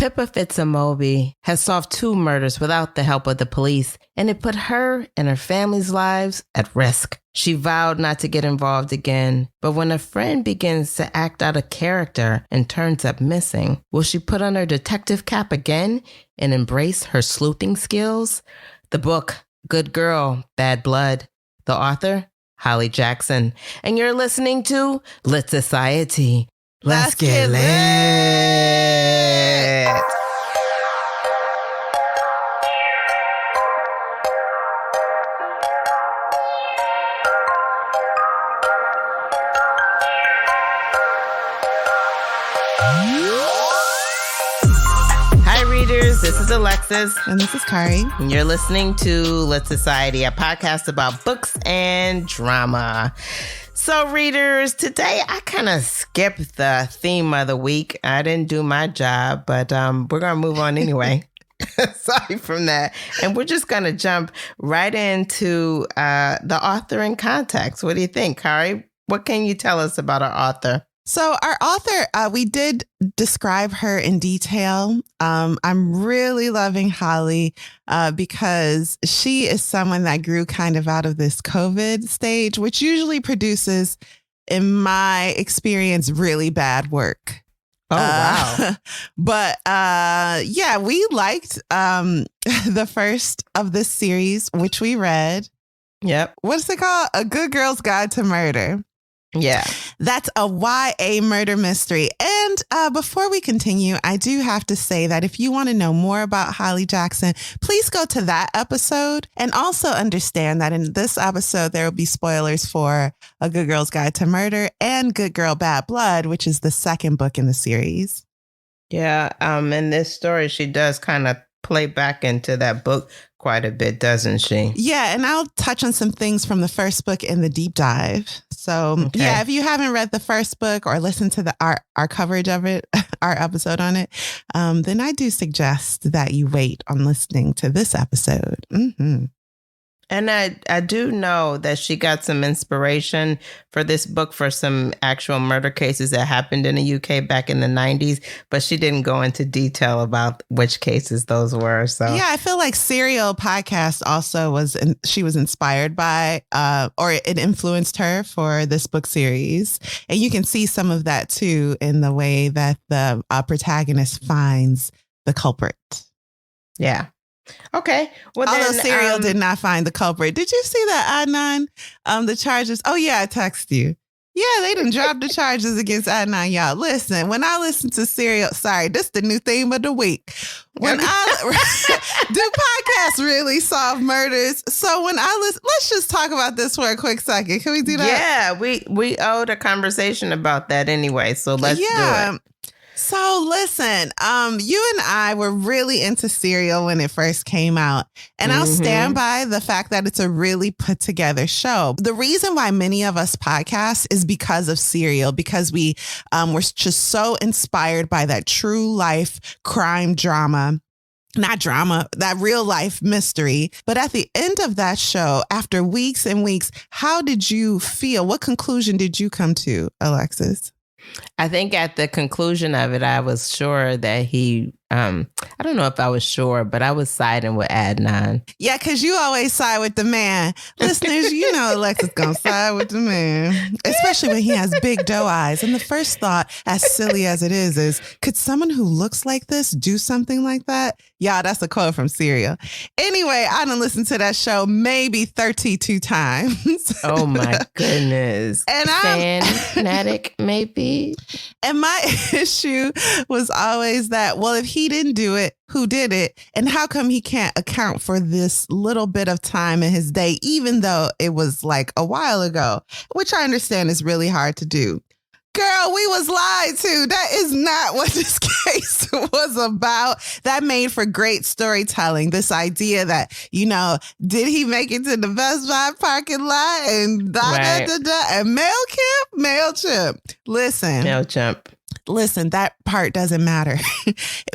Pippa Fitzamobi has solved 2 murders without the help of the police, and it put her and her family's lives at risk. She vowed not to get involved again, but when a friend begins to act out of character and turns up missing, will she put on her detective cap again and embrace her sleuthing skills? The book, Good Girl, Bad Blood. The author, Holly Jackson. And you're listening to Lit Society. Let's get lit. Hi, readers. This is Alexis. And this is Kari. And you're listening to Lit Society, a podcast about books and drama. So, readers, today I kind of skipped the theme of the week. I didn't do my job, but we're going to move on anyway. Sorry from that. And we're just going to jump right into the author in context. What do you think, Kari? What can you tell us about our author? So our author, we did describe her in detail. I'm really loving Holly because she is someone that grew kind of out of this COVID stage, which usually produces, in my experience, really bad work. Oh, wow. But yeah, we liked the first of this series, which we read. Yep. What's it called? A Good Girl's Guide to Murder. Yeah. That's a YA murder mystery. And before we continue, I do have to say that if you want to know more about Holly Jackson, please go to that episode and also understand that in this episode, there will be spoilers for A Good Girl's Guide to Murder and Good Girl, Bad Blood, which is the second book in the series. Yeah. In this story, she does kind of play back into that book quite a bit, doesn't she? Yeah, and I'll touch on some things from the first book in the deep dive. So yeah, if you haven't read the first book or listened to our coverage of it, our episode on it, then I do suggest that you wait on listening to this episode. Mm-hmm. And I do know that she got some inspiration for this book for some actual murder cases that happened in the UK back in the 90s, but she didn't go into detail about which cases those were. So yeah, I feel like Serial Podcast also she was inspired by, or it influenced her for this book series. And you can see some of that too in the way that the protagonist finds the culprit. Yeah. Okay. Well, although then, Serial did not find the culprit. Did you see that, Adnan? The charges. Oh, yeah, I texted you. Yeah, they didn't drop the charges against Adnan, y'all. Listen, when I listen to Serial, sorry, this is the new theme of the week. When I do podcasts really solve murders. So when I listen, let's just talk about this for a quick second. Can we do that? Yeah, we owed a conversation about that anyway. So let's do it. So listen, you and I were really into Serial when it first came out, and I'll stand by the fact that it's a really put together show. The reason why many of us podcast is because of Serial, because we were just so inspired by that true life crime drama. Not drama, that real life mystery. But at the end of that show, after weeks and weeks, how did you feel? What conclusion did you come to, Alexis? I think at the conclusion of it, I was sure that he, I don't know if I was sure, but I was siding with Adnan. Yeah, because you always side with the man. Listeners, you know Alexis gonna side with the man, especially when he has big doe eyes. And the first thought, as silly as it is could someone who looks like this do something like that? Yeah, that's a quote from Serial. Anyway, I done listened to that show maybe 32 times. Oh my goodness. And I'm fanatic, maybe. And my issue was always that, well, if he didn't do it, who did it? And how come he can't account for this little bit of time in his day, even though it was like a while ago, which I understand is really hard to do. Girl, we was lied to. That is not what this case was about. That made for great storytelling. This idea that, you know, did he make it to the Best Buy parking lot and and MailChimp? Listen. MailChimp. Listen, that part doesn't matter.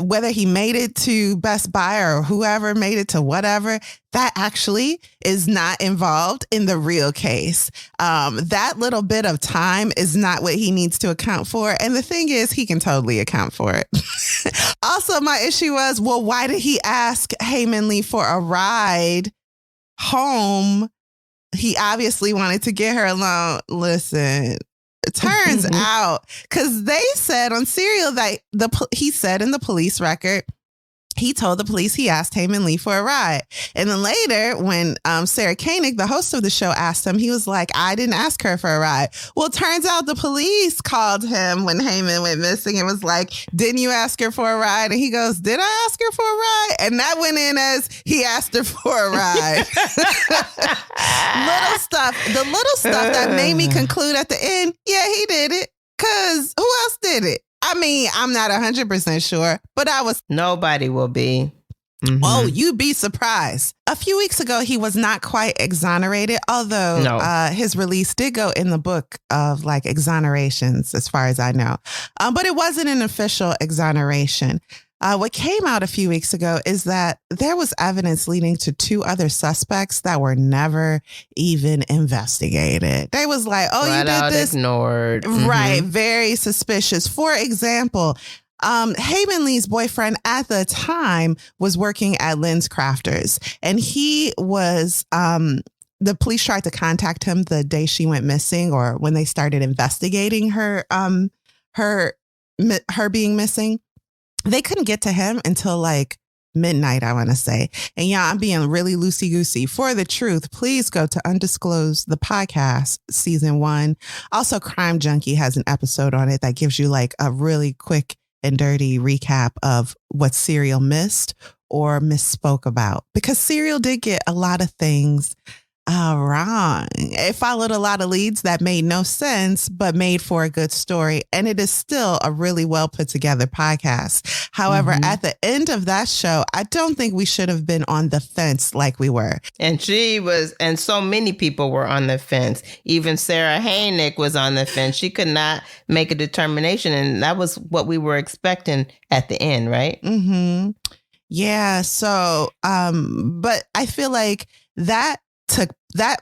Whether he made it to Best Buy or whoever made it to whatever, that actually is not involved in the real case. That little bit of time is not what he needs to account for. And the thing is, he can totally account for it. Also, Also, my issue was, well, why did he ask Heyman Lee for a ride home? He obviously wanted to get her alone. Listen, it turns out, because they said on Serial that he said in the police record, he told the police he asked Heyman Lee for a ride. And then later, when Sarah Koenig, the host of the show, asked him, he was like, I didn't ask her for a ride. Well, it turns out the police called him when Heyman went missing and was like, didn't you ask her for a ride? And he goes, did I ask her for a ride? And that went in as he asked her for a ride. The little stuff that made me conclude at the end, yeah, he did it. Because who else did it? I mean, I'm not 100% sure, but I was. Nobody will be. Mm-hmm. Oh, you'd be surprised. A few weeks ago, he was not quite exonerated, although his release did go in the book of like exonerations, as far as I know. But it wasn't an official exoneration. What came out a few weeks ago is that there was evidence leading to 2 other suspects that were never even investigated. They was like, oh, you did this? Ignored. Right. Very suspicious. For example, Heyman Lee's boyfriend at the time was working at Lens Crafters, and he was, the police tried to contact him the day she went missing, or when they started investigating her being missing. They couldn't get to him until like midnight, I want to say. And yeah, I'm being really loosey-goosey. For the truth, please go to Undisclosed, the podcast, season 1. Also, Crime Junkie has an episode on it that gives you like a really quick and dirty recap of what Serial missed or misspoke about. Because Serial did get a lot of things wrong. It followed a lot of leads that made no sense, but made for a good story. And it is still a really well put together podcast. However, at the end of that show, I don't think we should have been on the fence like we were. And she was, and so many people were on the fence. Even Sarah Koenig was on the fence. She could not make a determination. And that was what we were expecting at the end, right? Mm-hmm. Yeah. So, but I feel like that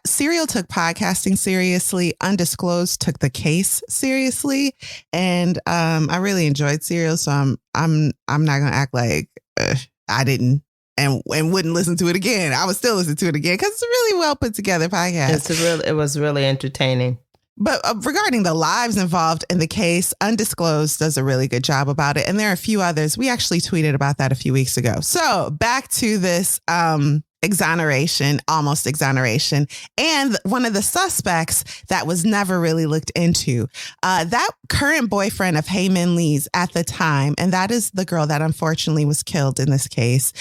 Serial took podcasting seriously. Undisclosed took the case seriously, and I really enjoyed Serial. So I'm not gonna act like I didn't and wouldn't listen to it again. I would still listen to it again because it's a really well put together podcast. It was really entertaining. But regarding the lives involved in the case, Undisclosed does a really good job about it, and there are a few others. We actually tweeted about that a few weeks ago. So back to this almost exoneration, and one of the suspects that was never really looked into, that current boyfriend of Heyman Lee's at the time, and that is the girl that unfortunately was killed in this case.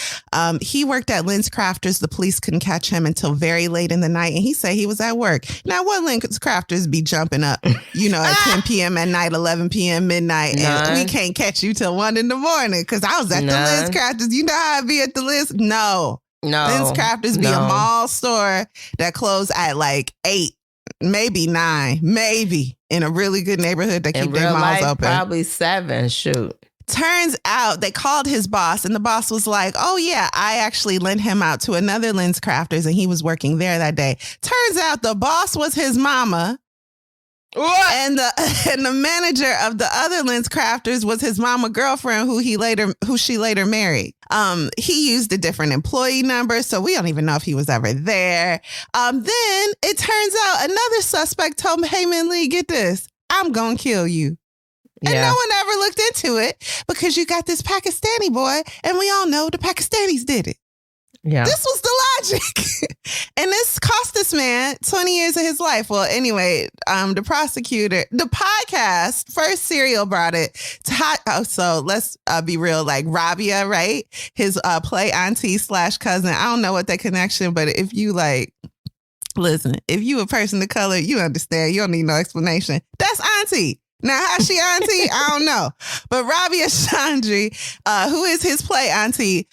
He worked at Lens Crafters. The police couldn't catch him until very late in the night, and he said he was at work. Now, what Lens Crafters be jumping up, at 10 p.m. at night, 11 p.m. midnight, and we can't catch you till 1 in the morning because I was at the Lens Crafters. You know how I be at the Lens? No. Lens Crafters be a mall store that close at like 8, maybe 9, maybe in a really good neighborhood that keep their malls open. Probably 7, shoot. Turns out they called his boss, and the boss was like, oh yeah, I actually lent him out to another Lens Crafters and he was working there that day. Turns out the boss was his mama. What? And the manager of the other Lens Crafters was his mama girlfriend who she later married. He used a different employee number, so we don't even know if he was ever there. Then it turns out another suspect told Heyman Lee, get this, I'm gonna kill you. And no one ever looked into it because you got this Pakistani boy, and we all know the Pakistanis did it. Yeah. This was the logic. And this cost this man 20 years of his life. Well, anyway, the podcast, first Serial brought it to so let's be real, like Rabia, right? His play auntie / cousin. I don't know what that connection, but if you listen, if you a person of color, you understand. You don't need no explanation. That's auntie. Now, how she auntie? I don't know. But Rabia Chandri, who is his play auntie,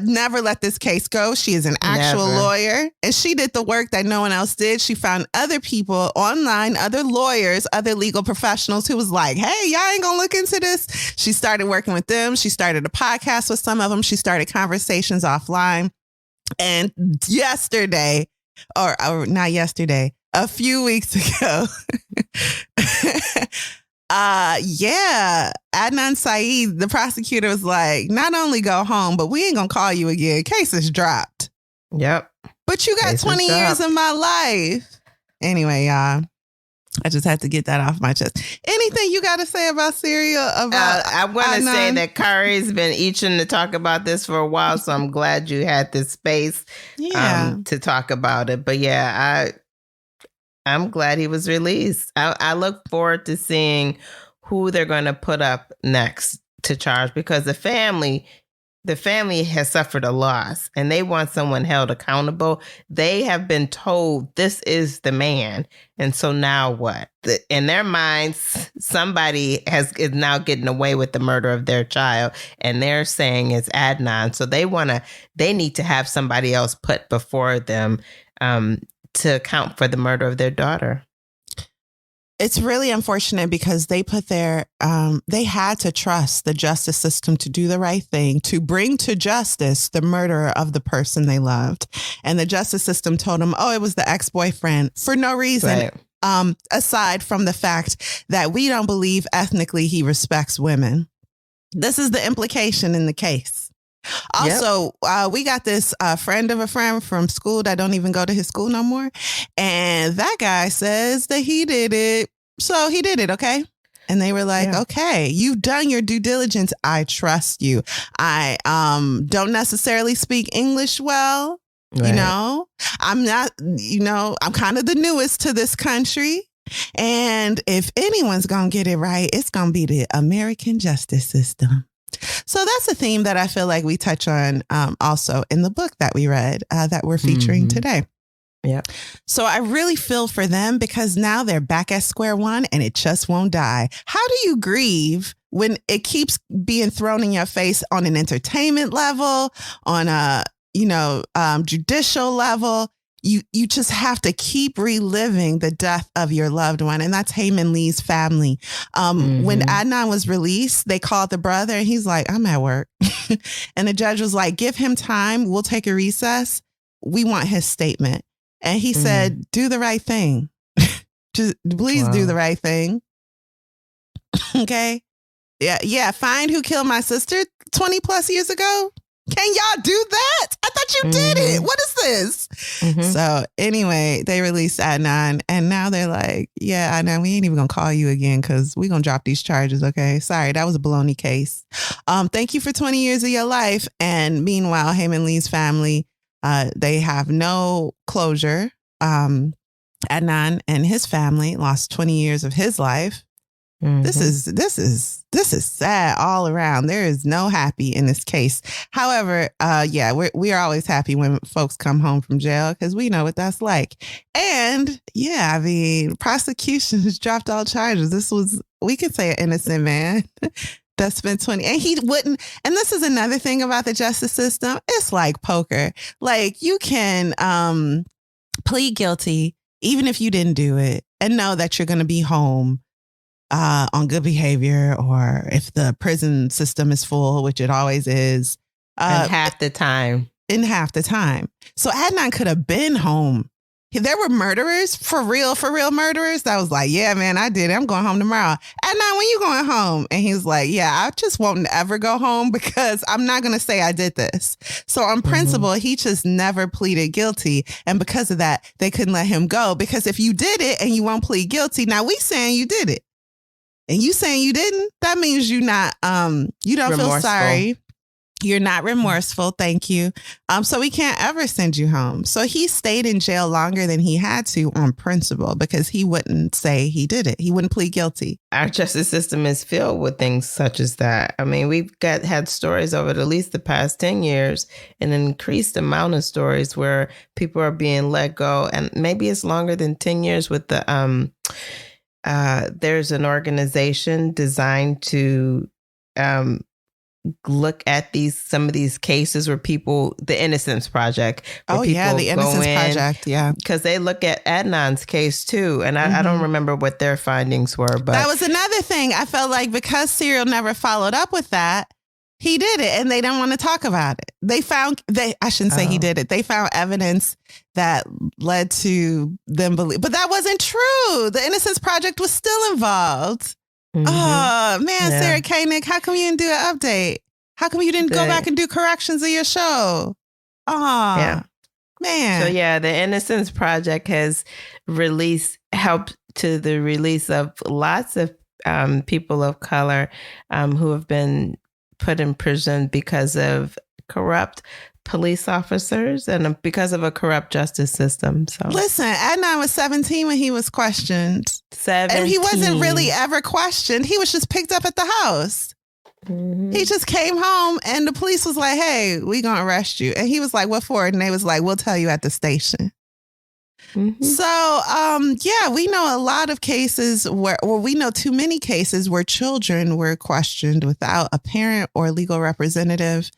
never let this case go. She is an actual lawyer, and she did the work that no one else did. She found other people online, other lawyers, other legal professionals who was like, hey, y'all ain't gonna look into this. She started working with them. She started a podcast with some of them. She started conversations offline. And yesterday, or not yesterday, a few weeks ago, Yeah. Adnan Syed, the prosecutor, was like, not only go home, but we ain't gonna call you again. Case is dropped. Yep. But you got Case is 20 years dropped. of my life. Anyway, y'all. I just had to get that off my chest. Anything you got to say about Serial? I want to say Adnan? that Kari's been itching to talk about this for a while, so I'm glad you had this space to talk about it. But yeah, I'm glad he was released. I look forward to seeing who they're going to put up next to charge, because the family has suffered a loss and they want someone held accountable. They have been told this is the man. And so now what? In their minds, somebody is now getting away with the murder of their child, and they're saying it's Adnan. So they need to have somebody else put before them to account for the murder of their daughter. It's really unfortunate because they put they had to trust the justice system to do the right thing, to bring to justice the murderer of the person they loved. And the justice system told them, oh, it was the ex-boyfriend, for no reason, right. Aside from the fact that we don't believe ethnically he respects women. This is the implication in the case. Also, we got this friend of a friend from school that don't even go to his school no more. And that guy says that he did it. So he did it. OK. And they were like, OK, you've done your due diligence. I trust you. I don't necessarily speak English well. Right. You know, I'm not, I'm kind of the newest to this country. And if anyone's going to get it right, it's going to be the American justice system. So that's a theme that I feel like we touch on also in the book that we read that we're featuring today. Yeah. So I really feel for them because now they're back at square one and it just won't die. How do you grieve when it keeps being thrown in your face on an entertainment level, on a, judicial level? You just have to keep reliving the death of your loved one. And that's Heyman Lee's family. When Adnan was released, they called the brother and he's like, I'm at work. And the judge was like, give him time. We'll take a recess. We want his statement. And he said, do the right thing. Just please do the right thing. Okay. Yeah. Find who killed my sister 20 plus years ago. Can y'all do that? I thought you did it. What is this? So anyway, they released Adnan and now they're like, yeah, Adnan, we ain't even going to call you again because we're going to drop these charges. Okay. Sorry, that was a baloney case. Thank you for 20 years of your life. And meanwhile, Heyman Lee's family, they have no closure. Adnan and his family lost 20 years of his life. This is sad all around. There is no happy in this case. However, we are always happy when folks come home from jail because we know what that's like. And prosecution has dropped all charges. This was, we could say, an innocent man that spent 20 and he wouldn't. And this is another thing about the justice system. It's like poker. Like you can plead guilty even if you didn't do it and know that you're going to be home on good behavior, or if the prison system is full, which it always is. In half the time. So Adnan could have been home. There were murderers, for real murderers. That was like, yeah, man, I did it. I'm going home tomorrow. Adnan, when you going home? And he's like, yeah, I just won't ever go home because I'm not going to say I did this. So on principle, he just never pleaded guilty. And because of that, they couldn't let him go, because if you did it and you won't plead guilty, now we saying you did it. And you saying you didn't, that means you not, you don't remorseful. Feel sorry. You're not remorseful. Thank you. So we can't ever send you home. So he stayed in jail longer than he had to on principle because he wouldn't say he did it. He wouldn't plead guilty. Our justice system is filled with things such as that. I mean, we've had stories over at least the past 10 years, an increased amount of stories where people are being let go. And maybe it's longer than 10 years with the, there's an organization designed to look at some of these cases where the Innocence Project. Oh yeah, the Innocence Project, yeah. Because they look at Adnan's case too, and I don't remember what their findings were. But that was another thing. I felt like because Serial never followed up with that, he did it, and they don't want to talk about it. I shouldn't say he did it. They found evidence that led to them believe, but that wasn't true. The Innocence Project was still involved. Oh, man, Yeah. Sarah Koenig, how come you didn't do an update? How come you didn't go back and do corrections of your show? Oh, Yeah. man. So, yeah, the Innocence Project has helped to the release of lots of people of color who have been put in prison because of corrupt police officers and because of a corrupt justice system. So listen, Adnan was 17 when he was questioned. 17. And he wasn't really ever questioned. He was just picked up at the house. He just came home and the police was like, hey, we gonna arrest you. And he was like, what for? And they was like, we'll tell you at the station. So, yeah, we know a lot of cases we know too many cases where children were questioned without a parent or legal representative.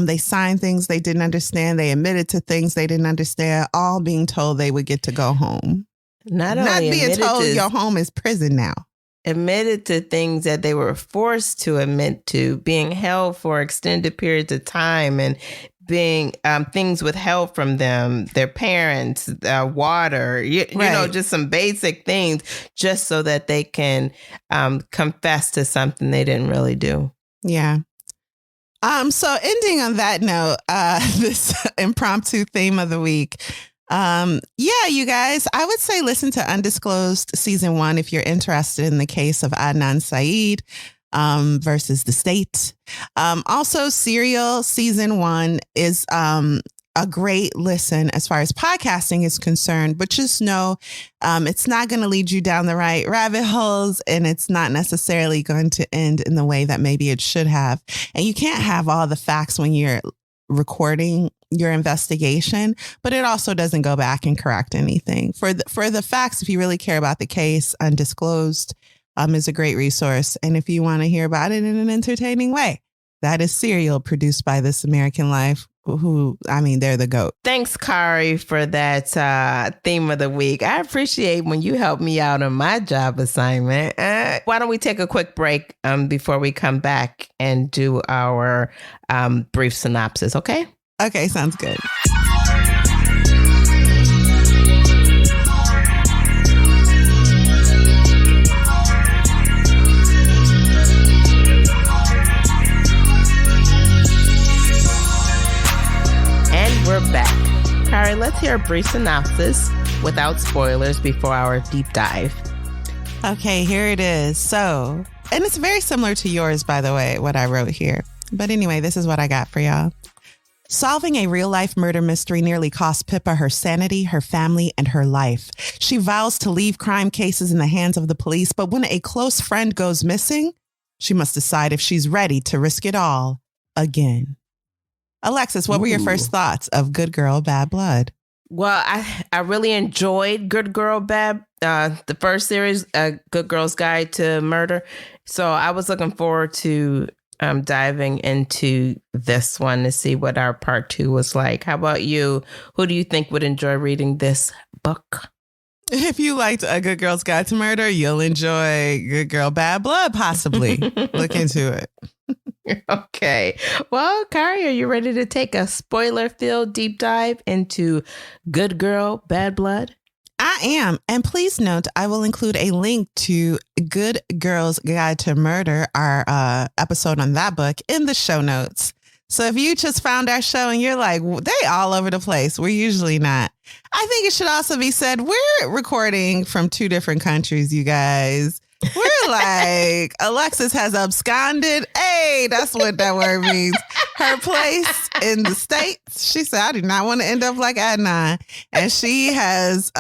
They signed things they didn't understand. They admitted to things they didn't understand, all being told they would get to go home. Not being told your home is prison now. Admitted to things that they were forced to admit to, being held for extended periods of time and being things withheld from them, their parents, water, you know, just some basic things just so that they can confess to something they didn't really do. Yeah. So ending on that note, this impromptu theme of the week. Yeah, you guys, I would say listen to Undisclosed Season 1 if you're interested in the case of Adnan Syed versus the state. Also, Serial Season 1 is a great listen as far as podcasting is concerned, but just know it's not going to lead you down the right rabbit holes, and it's not necessarily going to end in the way that maybe it should have. And you can't have all the facts when you're recording your investigation, but it also doesn't go back and correct anything. For the facts, if you really care about the case, Undisclosed is a great resource. And if you want to hear about it in an entertaining way, that is Serial, produced by This American Life, who, I mean, they're the GOAT. Thanks, Kari, for that theme of the week. I appreciate when you help me out on my job assignment. Why don't we take a quick break before we come back and do our brief synopsis, okay? Okay, sounds good. And we're back. Kari, let's hear a brief synopsis without spoilers before our deep dive. Okay, here it is. So, and it's very similar to yours, by the way, what I wrote here. But anyway, this is what I got for y'all. Solving a real-life murder mystery nearly cost Pippa her sanity, her family, and her life. She vows to leave crime cases in the hands of the police, but when a close friend goes missing, she must decide if she's ready to risk it all again. Alexis, what were your first thoughts of Good Girl, Bad Blood? Well, I really enjoyed Good Girl, Bad, the first series, Good Girl's Guide to Murder. So I was looking forward to diving into this one to see what our part 2 was like. How about you? Who do you think would enjoy reading this book? If you liked A Good Girl's Guide to Murder, you'll enjoy Good Girl, Bad Blood, possibly. Look into it. Okay. Well, Kari, are you ready to take a spoiler-filled deep dive into Good Girl, Bad Blood? I am. And please note, I will include a link to Good Girl's Guide to Murder, our episode on that book, in the show notes. So if you just found our show and you're like, they all over the place, we're usually not. I think it should also be said, we're recording from 2 different countries, you guys. We're like, Alexis has absconded. Hey, that's what that word means. Her place in the States. She said, I do not want to end up like Adnan. And she has,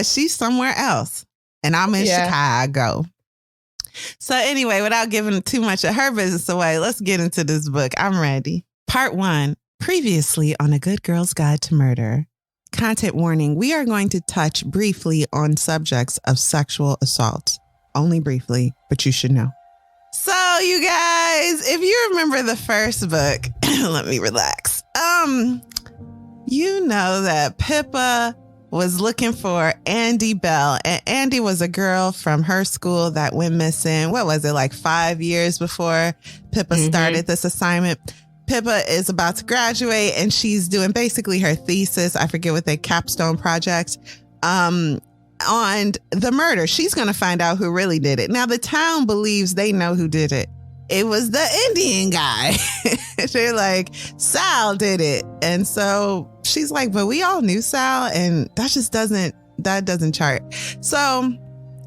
she's somewhere else. And I'm in Chicago. So anyway, without giving too much of her business away, let's get into this book. I'm ready. Part 1, previously on A Good Girl's Guide to Murder. Content warning, we are going to touch briefly on subjects of sexual assault. Only briefly, but you should know. So you guys, if you remember the first book, let me relax. You know that Pippa was looking for Andy Bell, and Andy was a girl from her school that went missing. What was it, like 5 years before Pippa started this assignment? Pippa is about to graduate and she's doing basically her thesis. I forget what they capstone project. on the murder. She's going to find out who really did it. Now, the town believes they know who did it. It was the Indian guy. They're like, Sal did it. And so she's like, but we all knew Sal, and that doesn't chart. So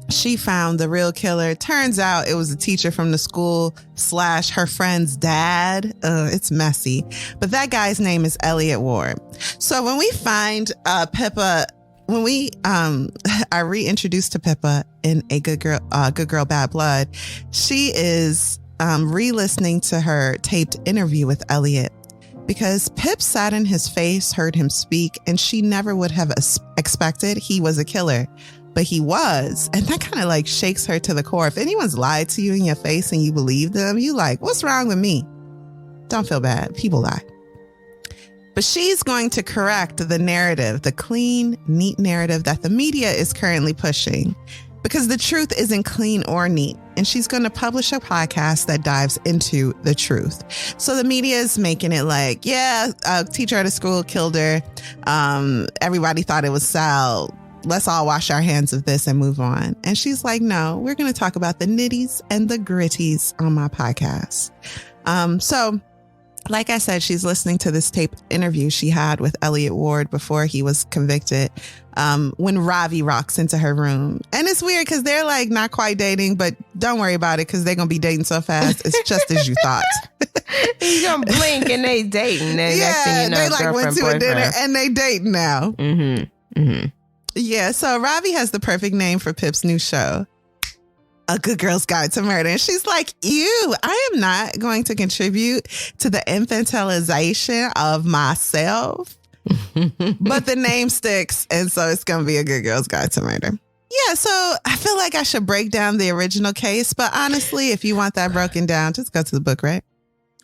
she found the real killer. Turns out it was a teacher from the school / her friend's dad. It's messy. But that guy's name is Elliot Ward. So when we find Pippa, when we are reintroduced to Pippa in A Good Girl, Bad Blood, she is re-listening to her taped interview with Elliot, because Pip sat in his face, heard him speak, and she never would have expected he was a killer. But he was. And that kind of like shakes her to the core. If anyone's lied to you in your face and you believe them, you like, what's wrong with me? Don't feel bad. People lie. But she's going to correct the narrative, the clean, neat narrative that the media is currently pushing, because the truth isn't clean or neat. And she's going to publish a podcast that dives into the truth. So the media is making it like, yeah, a teacher at a school killed her. Everybody thought it was Sal. Let's all wash our hands of this and move on. And she's like, no, we're going to talk about the nitties and the gritties on my podcast. So like I said, she's listening to this tape interview she had with Elliot Ward before he was convicted, when Ravi rocks into her room. And it's weird because they're like not quite dating, but don't worry about it because they're going to be dating so fast. It's just as you thought. He's going to blink and they dating. And next thing you know, they like went to boyfriend. a dinner and they dating now. Mm-hmm. Mm-hmm. Yeah, so Ravi has the perfect name for Pip's new show, A Good Girl's Guide to Murder. And she's like, ew, I am not going to contribute to the infantilization of myself. But the name sticks, and so it's going to be A Good Girl's Guide to Murder. Yeah, so I feel like I should break down the original case. But honestly, if you want that broken down, just go to the book, right?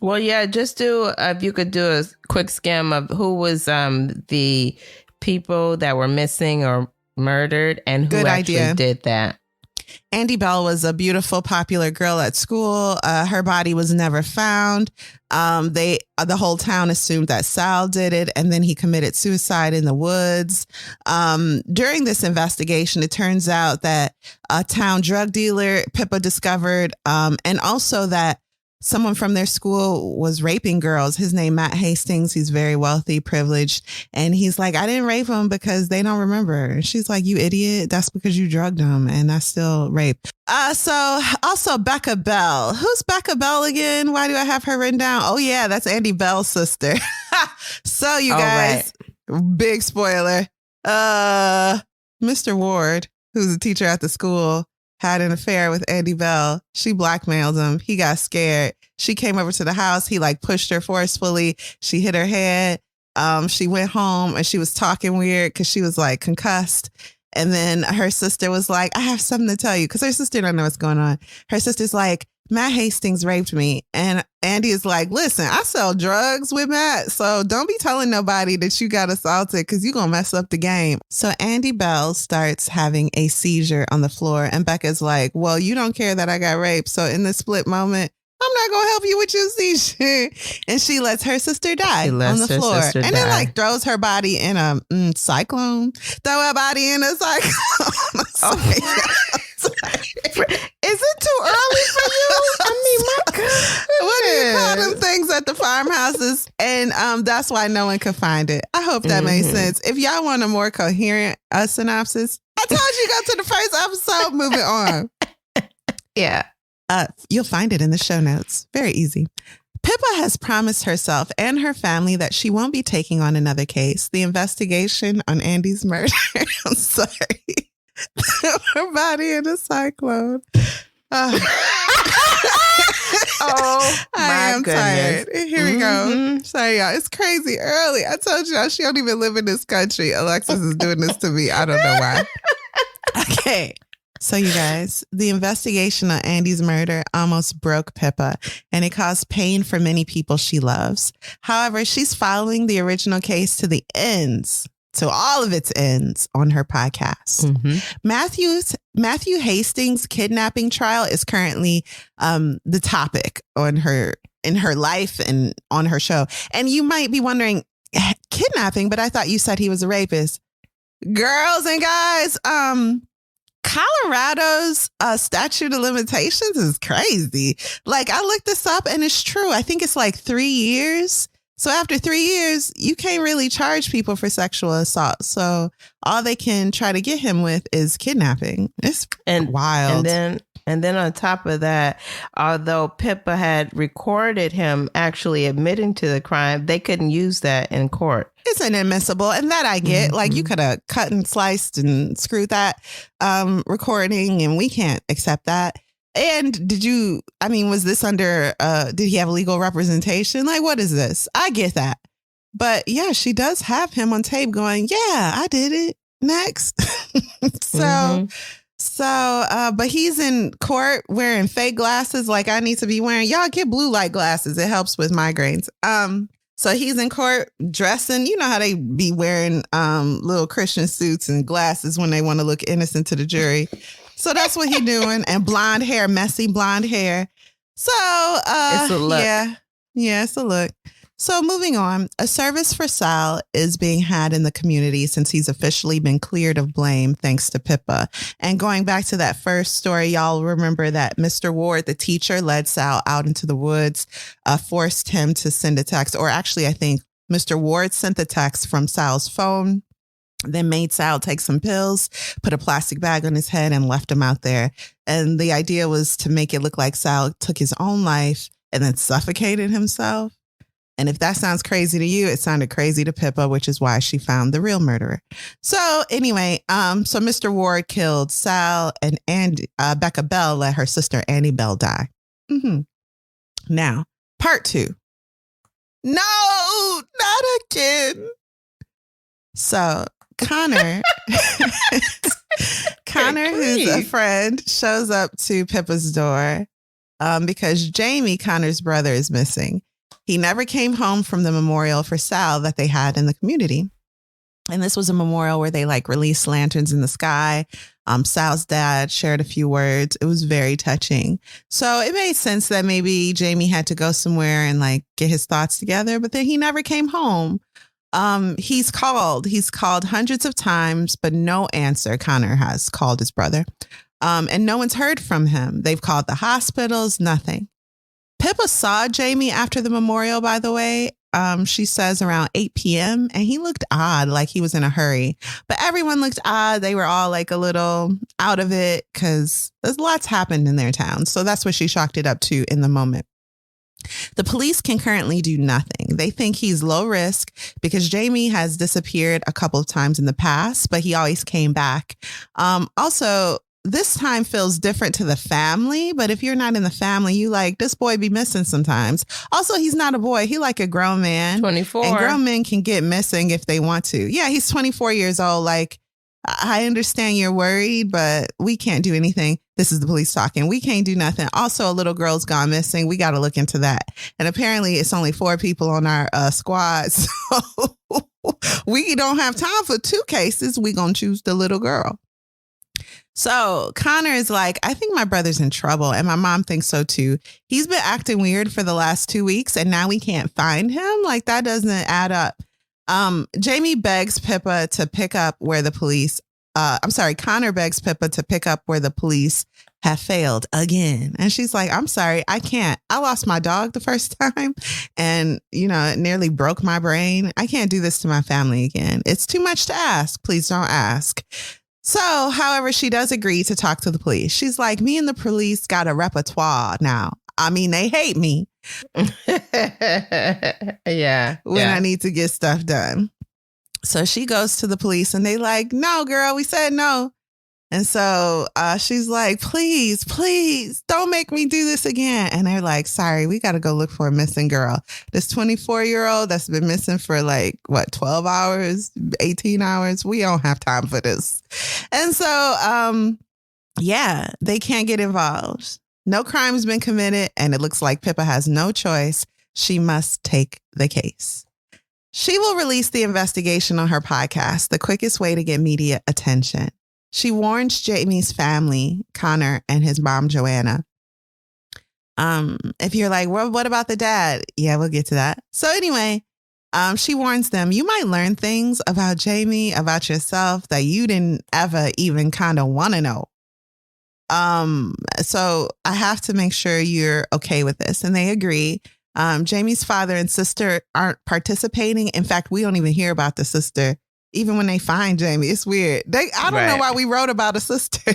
Well, yeah, just do, if you could do a quick skim of who was the people that were missing or murdered and who actually did that. Andy Bell was a beautiful, popular girl at school. Her body was never found. The whole town assumed that Sal did it, and then he committed suicide in the woods. During this investigation, it turns out that a town drug dealer, Pippa, discovered, and also that someone from their school was raping girls. His name, Nat Hastings. He's very wealthy, privileged. And he's like, I didn't rape them because they don't remember. And she's like, you idiot. That's because you drugged them. And that's still rape. So also Becca Bell. Who's Becca Bell again? Why do I have her written down? Oh, yeah, that's Andy Bell's sister. So you guys, big spoiler. Mr. Ward, who's a teacher at the school, had an affair with Andy Bell. She blackmailed him. He got scared. She came over to the house. He like pushed her forcefully. She hit her head. She went home and she was talking weird because she was like concussed. And then her sister was like, I have something to tell you, because her sister don't know what's going on. Her sister's like, Matt Hastings raped me. And Andy is like, listen, I sell drugs with Matt, so don't be telling nobody that you got assaulted because you're going to mess up the game. So Andy Bell starts having a seizure on the floor. And Becca's like, well, you don't care that I got raped. So in this split moment, I'm not going to help you with your seizure. And she lets her sister die on the floor. And then like throws her body in a cyclone. Throw her body in a cyclone. Is it too early for you? I mean, my God. What do you call them things at the farmhouses? And that's why no one could find it. I hope that made sense. If y'all want a more coherent synopsis, I told you go to the first episode. Moving on. Yeah. You'll find it in the show notes. Very easy. Pippa has promised herself and her family that she won't be taking on another case. The investigation on Andy's murder. I'm sorry. Her body in a cyclone. Oh, I am tired. Here we go. Sorry, y'all. It's crazy early. I told y'all she don't even live in this country. Alexis is doing this to me. I don't know why. Okay. So you guys, the investigation on Andy's murder almost broke Pippa, and it caused pain for many people she loves. However, she's following the original case to the ends, to all of its ends, on her podcast. Matthew Hastings' kidnapping trial is currently the topic in her life and on her show. And you might be wondering, kidnapping, but I thought you said he was a rapist. Girls and guys, Colorado's statute of limitations is crazy. Like, I looked this up and it's true. I think it's like 3 years. So after 3 years, you can't really charge people for sexual assault. So all they can try to get him with is kidnapping. It's wild. And then on top of that, although Pippa had recorded him actually admitting to the crime, they couldn't use that in court. It's inadmissible. And that I get. Mm-hmm. Like, you could have cut and sliced and screwed that recording, and we can't accept that. And was this under, did he have legal representation? Like, what is this? I get that. But yeah, she does have him on tape going, yeah, I did it. Next. But he's in court wearing fake glasses like I need to be wearing. Y'all get blue light glasses. It helps with migraines. So he's in court dressing, you know how they be wearing little Christian suits and glasses when they want to look innocent to the jury. So that's what he's doing. And blonde hair, messy blonde hair. So it's a look. Yeah, it's a look. So moving on, a service for Sal is being had in the community since he's officially been cleared of blame thanks to Pippa. And going back to that first story, y'all remember that Mr. Ward, the teacher, led Sal out into the woods, forced him to send a text. Or actually, I think Mr. Ward sent the text from Sal's phone, then made Sal take some pills, put a plastic bag on his head and left him out there. And the idea was to make it look like Sal took his own life and then suffocated himself. And if that sounds crazy to you, it sounded crazy to Pippa, which is why she found the real murderer. So anyway, so Mr. Ward killed Sal, and Becca Bell let her sister Annie Bell die. Mm-hmm. Now, part 2. No, not again. So Connor, who's a friend, shows up to Pippa's door because Jamie, Connor's brother, is missing. He never came home from the memorial for Sal that they had in the community. And this was a memorial where they released lanterns in the sky. Sal's dad shared a few words. It was very touching. So it made sense that maybe Jamie had to go somewhere and get his thoughts together. But then he never came home. He's called hundreds of times, but no answer. Connor has called his brother. And no one's heard from him. They've called the hospitals, nothing. Pippa saw Jamie after the memorial, by the way. She says around 8 p.m. and he looked odd, like he was in a hurry. But everyone looked odd. They were all a little out of it because there's lots happened in their town. So that's what she chalked it up to in the moment. The police can currently do nothing. They think he's low risk because Jamie has disappeared a couple of times in the past, but he always came back. Also, this time feels different to the family, but if you're not in the family, you this boy be missing sometimes. Also, he's not a boy. He a grown man. 24. And grown men can get missing if they want to. Yeah, he's 24 years old. I understand you're worried, but we can't do anything. This is the police talking. We can't do nothing. Also, a little girl's gone missing. We got to look into that. And apparently it's only 4 people on our squad. So we don't have time for 2 cases. We going to choose the little girl. So Connor is I think my brother's in trouble. And my mom thinks so, too. He's been acting weird for the last 2 weeks and now we can't find him. That doesn't add up. Jamie begs Pippa to pick up where the police. Connor begs Pippa to pick up where the police have failed again. And she's like, I'm sorry, I can't. I lost my dog the first time and, it nearly broke my brain. I can't do this to my family again. It's too much to ask. Please don't ask. So, however, she does agree to talk to the police. She's like, me and the police got a repertoire now. I mean, they hate me. Yeah. When I need to get stuff done. So she goes to the police and they no, girl, we said no. And so she's like, please, don't make me do this again. And they're like, sorry, we got to go look for a missing girl. This 24-year-old that's been missing for 12 hours, 18 hours. We don't have time for this. And so, they can't get involved. No crime's been committed. And it looks like Pippa has no choice. She must take the case. She will release the investigation on her podcast, the quickest way to get media attention. She warns Jamie's family, Connor, and his mom, Joanna. If you're well, what about the dad? Yeah, we'll get to that. So anyway, She warns them, you might learn things about Jamie, about yourself that you didn't ever even kind of want to know. So I have to make sure you're okay with this. And they agree. Jamie's father and sister aren't participating. In fact, we don't even hear about the sister. Even when they find Jamie, it's weird. I don't know why we wrote about a sister.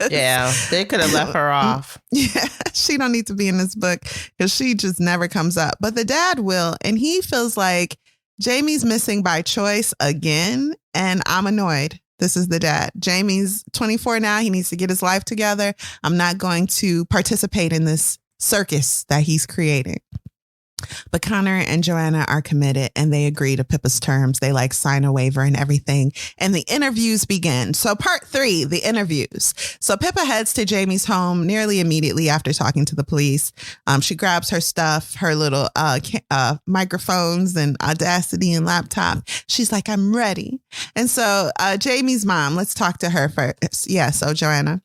Yeah, they could have left her off. Yeah, she don't need to be in this book because she just never comes up. But the dad will, and he feels like Jamie's missing by choice again, and I'm annoyed. This is the dad. Jamie's 24 now. He needs to get his life together. I'm not going to participate in this circus that he's creating. But Connor and Joanna are committed and they agree to Pippa's terms. They sign a waiver and everything. And the interviews begin. So part 3, the interviews. So Pippa heads to Jamie's home nearly immediately after talking to the police. She grabs her stuff, her little microphones and Audacity and laptop. She's like, I'm ready. And so Jamie's mom, let's talk to her first. Yeah. So Joanna.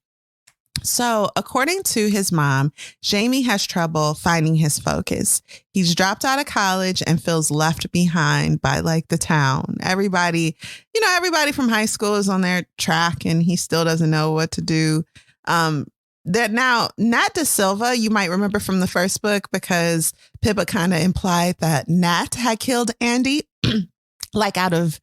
So according to his mom, Jamie has trouble finding his focus. He's dropped out of college and feels left behind by the town. Everybody from high school is on their track and he still doesn't know what to do. That now Nat Da Silva, you might remember from the first book because Pippa kind of implied that Nat had killed Andy, out of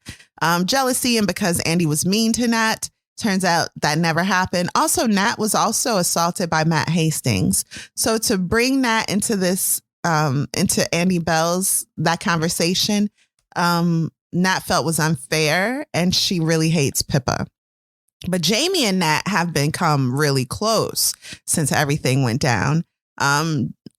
jealousy and because Andy was mean to Nat. Turns out that never happened. Also, Nat was also assaulted by Matt Hastings. So to bring Nat into this, into Andy Bell's, that conversation, Nat felt was unfair and she really hates Pippa. But Jamie and Nat have become really close since everything went down.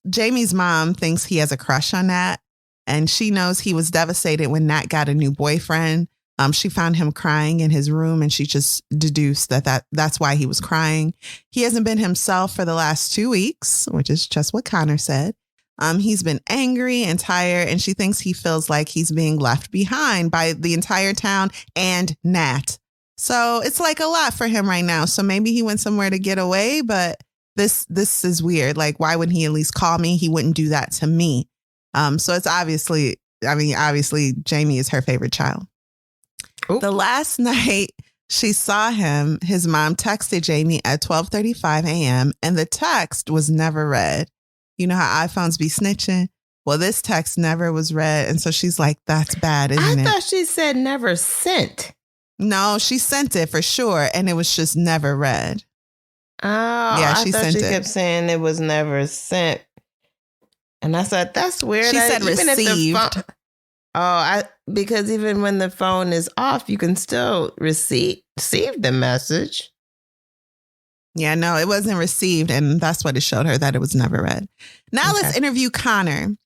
Jamie's mom thinks he has a crush on Nat and she knows he was devastated when Nat got a new boyfriend. She found him crying in his room and she just deduced that's why he was crying. He hasn't been himself for the last 2 weeks, which is just what Connor said. He's been angry and tired and she thinks he feels like he's being left behind by the entire town and Nat. So it's a lot for him right now. So maybe he went somewhere to get away, but this is weird. Why wouldn't he at least call me? He wouldn't do that to me. So it's obviously Jamie is her favorite child. Oop. The last night she saw him, his mom texted Jamie at 12:35 a.m. and the text was never read. You know how iPhones be snitching? Well, this text never was read. And so she's like, that's bad, isn't it? I thought she said never sent. No, she sent it for sure. And it was just never read. Oh, yeah, she sent it. She kept saying it was never sent. And I thought, that's weird. She said received. Because even when the phone is off, you can still receive the message. Yeah, no, it wasn't received. And that's what it showed her, that it was never read. Now let's interview Connor.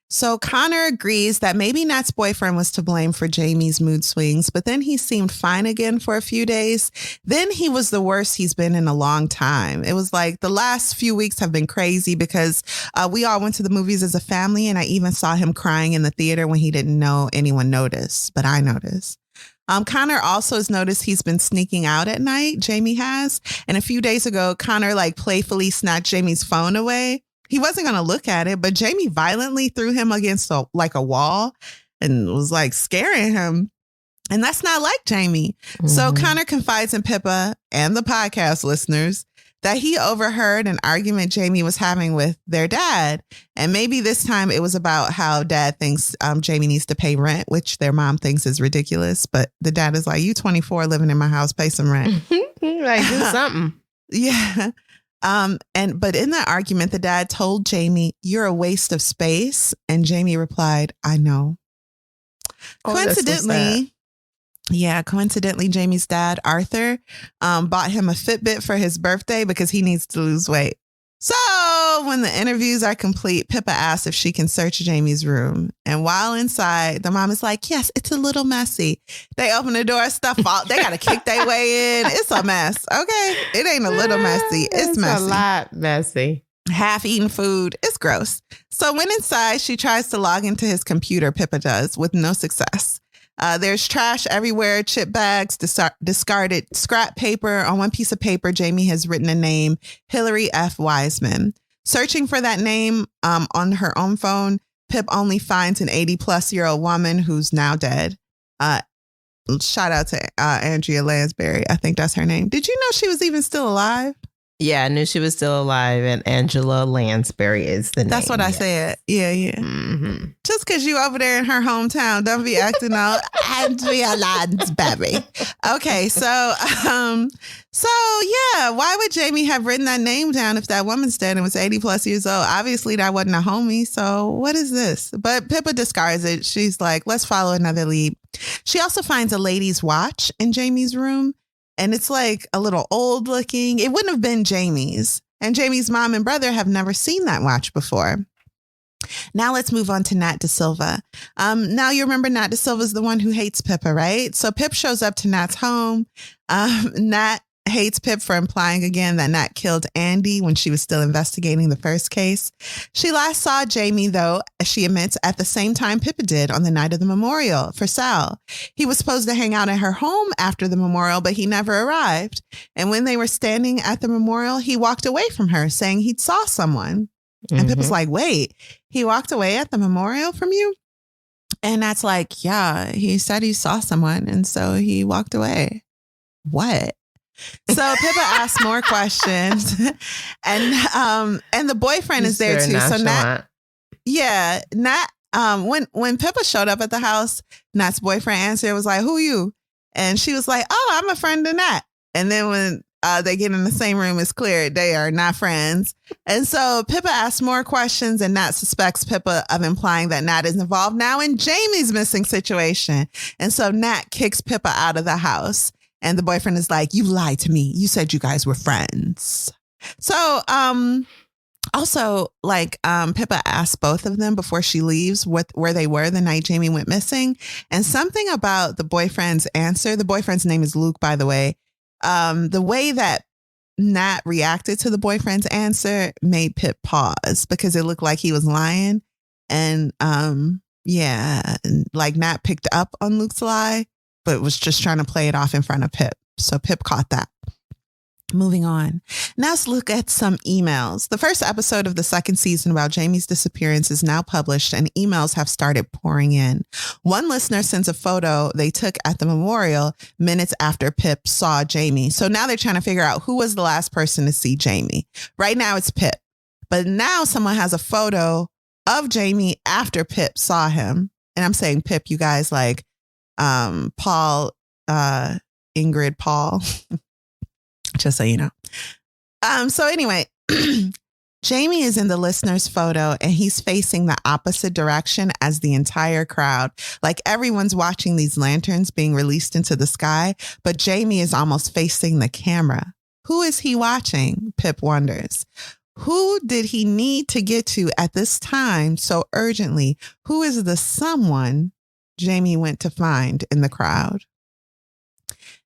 So Connor agrees that maybe Nat's boyfriend was to blame for Jamie's mood swings, but then he seemed fine again for a few days. Then he was the worst he's been in a long time. It was the last few weeks have been crazy because we all went to the movies as a family and I even saw him crying in the theater when he didn't know anyone noticed, but I noticed. Connor also has noticed he's been sneaking out at night. Jamie has. And a few days ago, Connor playfully snatched Jamie's phone away. He wasn't going to look at it, but Jamie violently threw him against a wall and was scaring him. And that's not like Jamie. Mm-hmm. So Connor confides in Pippa and the podcast listeners that he overheard an argument Jamie was having with their dad. And maybe this time it was about how dad thinks Jamie needs to pay rent, which their mom thinks is ridiculous. But the dad is like, you 24 living in my house, pay some rent. Do something. Yeah. But in that argument, the dad told Jamie, you're a waste of space. And Jamie replied, I know. Coincidentally, Jamie's dad, Arthur, bought him a Fitbit for his birthday because he needs to lose weight. So when the interviews are complete, Pippa asks if she can search Jamie's room. And while inside, the mom is like, yes, it's a little messy. They open the door, stuff fall. They got to kick their way in. It's a mess. Okay. It ain't a little messy. It's messy. A lot messy. Half-eaten food. It's gross. So when inside, she tries to log into his computer, Pippa does, with no success. There's trash everywhere, chip bags, discarded scrap paper. On one piece of paper, Jamie has written a name, Hillary F. Wiseman. Searching for that name on her own phone, Pip only finds an 80-plus-year-old woman who's now dead. Shout out to Andrea Lansbury. I think that's her name. Did you know she was even still alive? Yeah, I knew she was still alive, and Angela Lansbury is the name. That's what I said. Yeah. Mm-hmm. Just because you over there in her hometown, don't be acting out Andrea Lansbury. Okay, so yeah, why would Jamie have written that name down if that woman's dead and was 80 plus years old? Obviously, that wasn't a homie. So what is this? But Pippa discards it. She's like, let's follow another lead. She also finds a lady's watch in Jamie's room. And it's like a little old looking. It wouldn't have been Jamie's. And Jamie's mom and brother have never seen that watch before. Now let's move on to Nat Da Silva. Now you remember Nat Da Silva is the one who hates Pippa, right? So Pip shows up to Nat's home. Nat hates Pip for implying again that Nat killed Andy when she was still investigating the first case. She last saw Jamie, though, as she admits, at the same time Pippa did on the night of the memorial for Sal. He was supposed to hang out at her home after the memorial, but he never arrived. And when they were standing at the memorial, he walked away from her saying he'd saw someone. Mm-hmm. And Pippa's like, wait, he walked away at the memorial from you? And Nat's like, yeah, he said he saw someone. And so he walked away. What? So Pippa asks more questions, and the boyfriend is there too. So Nat, when Pippa showed up at the house, Nat's boyfriend answered, was like, "Who you?" And she was like, "Oh, I'm a friend of Nat." And then when they get in the same room, it's clear they are not friends. And so Pippa asks more questions, and Nat suspects Pippa of implying that Nat is involved now in Jamie's missing situation. And so Nat kicks Pippa out of the house. And the boyfriend is like, you lied to me. You said you guys were friends. So also, like, Pippa asked both of them before she leaves where they were the night Jamie went missing. And something about the boyfriend's answer, the boyfriend's name is Luke, by the way. The way that Nat reacted to the boyfriend's answer made Pip pause because it looked like he was lying. And like Nat picked up on Luke's lie, but was just trying to play it off in front of Pip. So Pip caught that. Moving on. Now let's look at some emails. The first episode of the second season about Jamie's disappearance is now published and emails have started pouring in. One listener sends a photo they took at the memorial minutes after Pip saw Jamie. So now they're trying to figure out who was the last person to see Jamie. Right now it's Pip. But now someone has a photo of Jamie after Pip saw him. And I'm saying Pip, you guys, like Paul, Ingrid, Paul, just so you know. So anyway, Jamie is in the listener's photo and he's facing the opposite direction as the entire crowd. Like everyone's watching these lanterns being released into the sky, but Jamie is almost facing the camera. Who is he watching? Pip wonders. Who did he need to get to at this time so urgently? Who is the someone Jamie went to find in the crowd?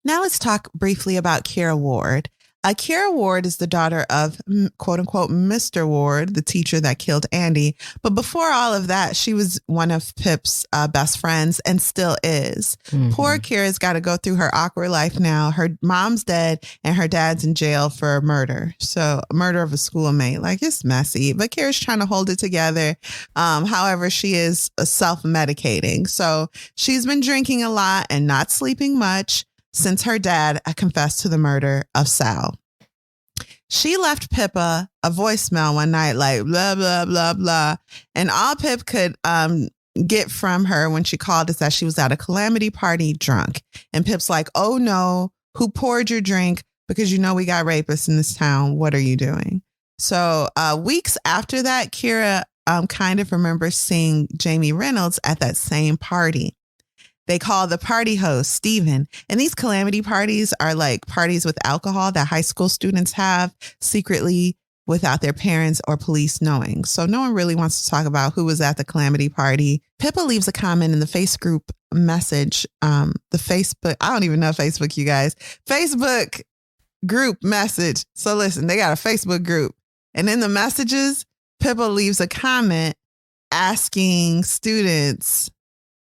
Now let's talk briefly about Kira Ward. Kira Ward is the daughter of, quote unquote, Mr. Ward, the teacher that killed Andy. But before all of that, she was one of Pip's best friends and still is. Mm-hmm. Poor Kira's got to go through her awkward life now. Her mom's dead and her dad's in jail for murder. So murder of a schoolmate. Like, it's messy. But Kira's trying to hold it together. However, she is self-medicating. So she's been drinking a lot and not sleeping much since her dad confessed to the murder of Sal. She left Pippa a voicemail one night like blah, blah, blah, blah. And all Pip could get from her when she called is that she was at a calamity party drunk. And Pip's like, oh no, who poured your drink? Because you know we got rapists in this town. What are you doing? So weeks after that, Kira kind of remembers seeing Jamie Reynolds at that same party. They call the party host Steven. And these calamity parties are like parties with alcohol that high school students have secretly without their parents or police knowing. So no one really wants to talk about who was at the calamity party. Pippa leaves a comment in the face group message. The Facebook, I don't even know Facebook, you guys. Facebook group message. So listen, they got a Facebook group. And in the messages, Pippa leaves a comment asking students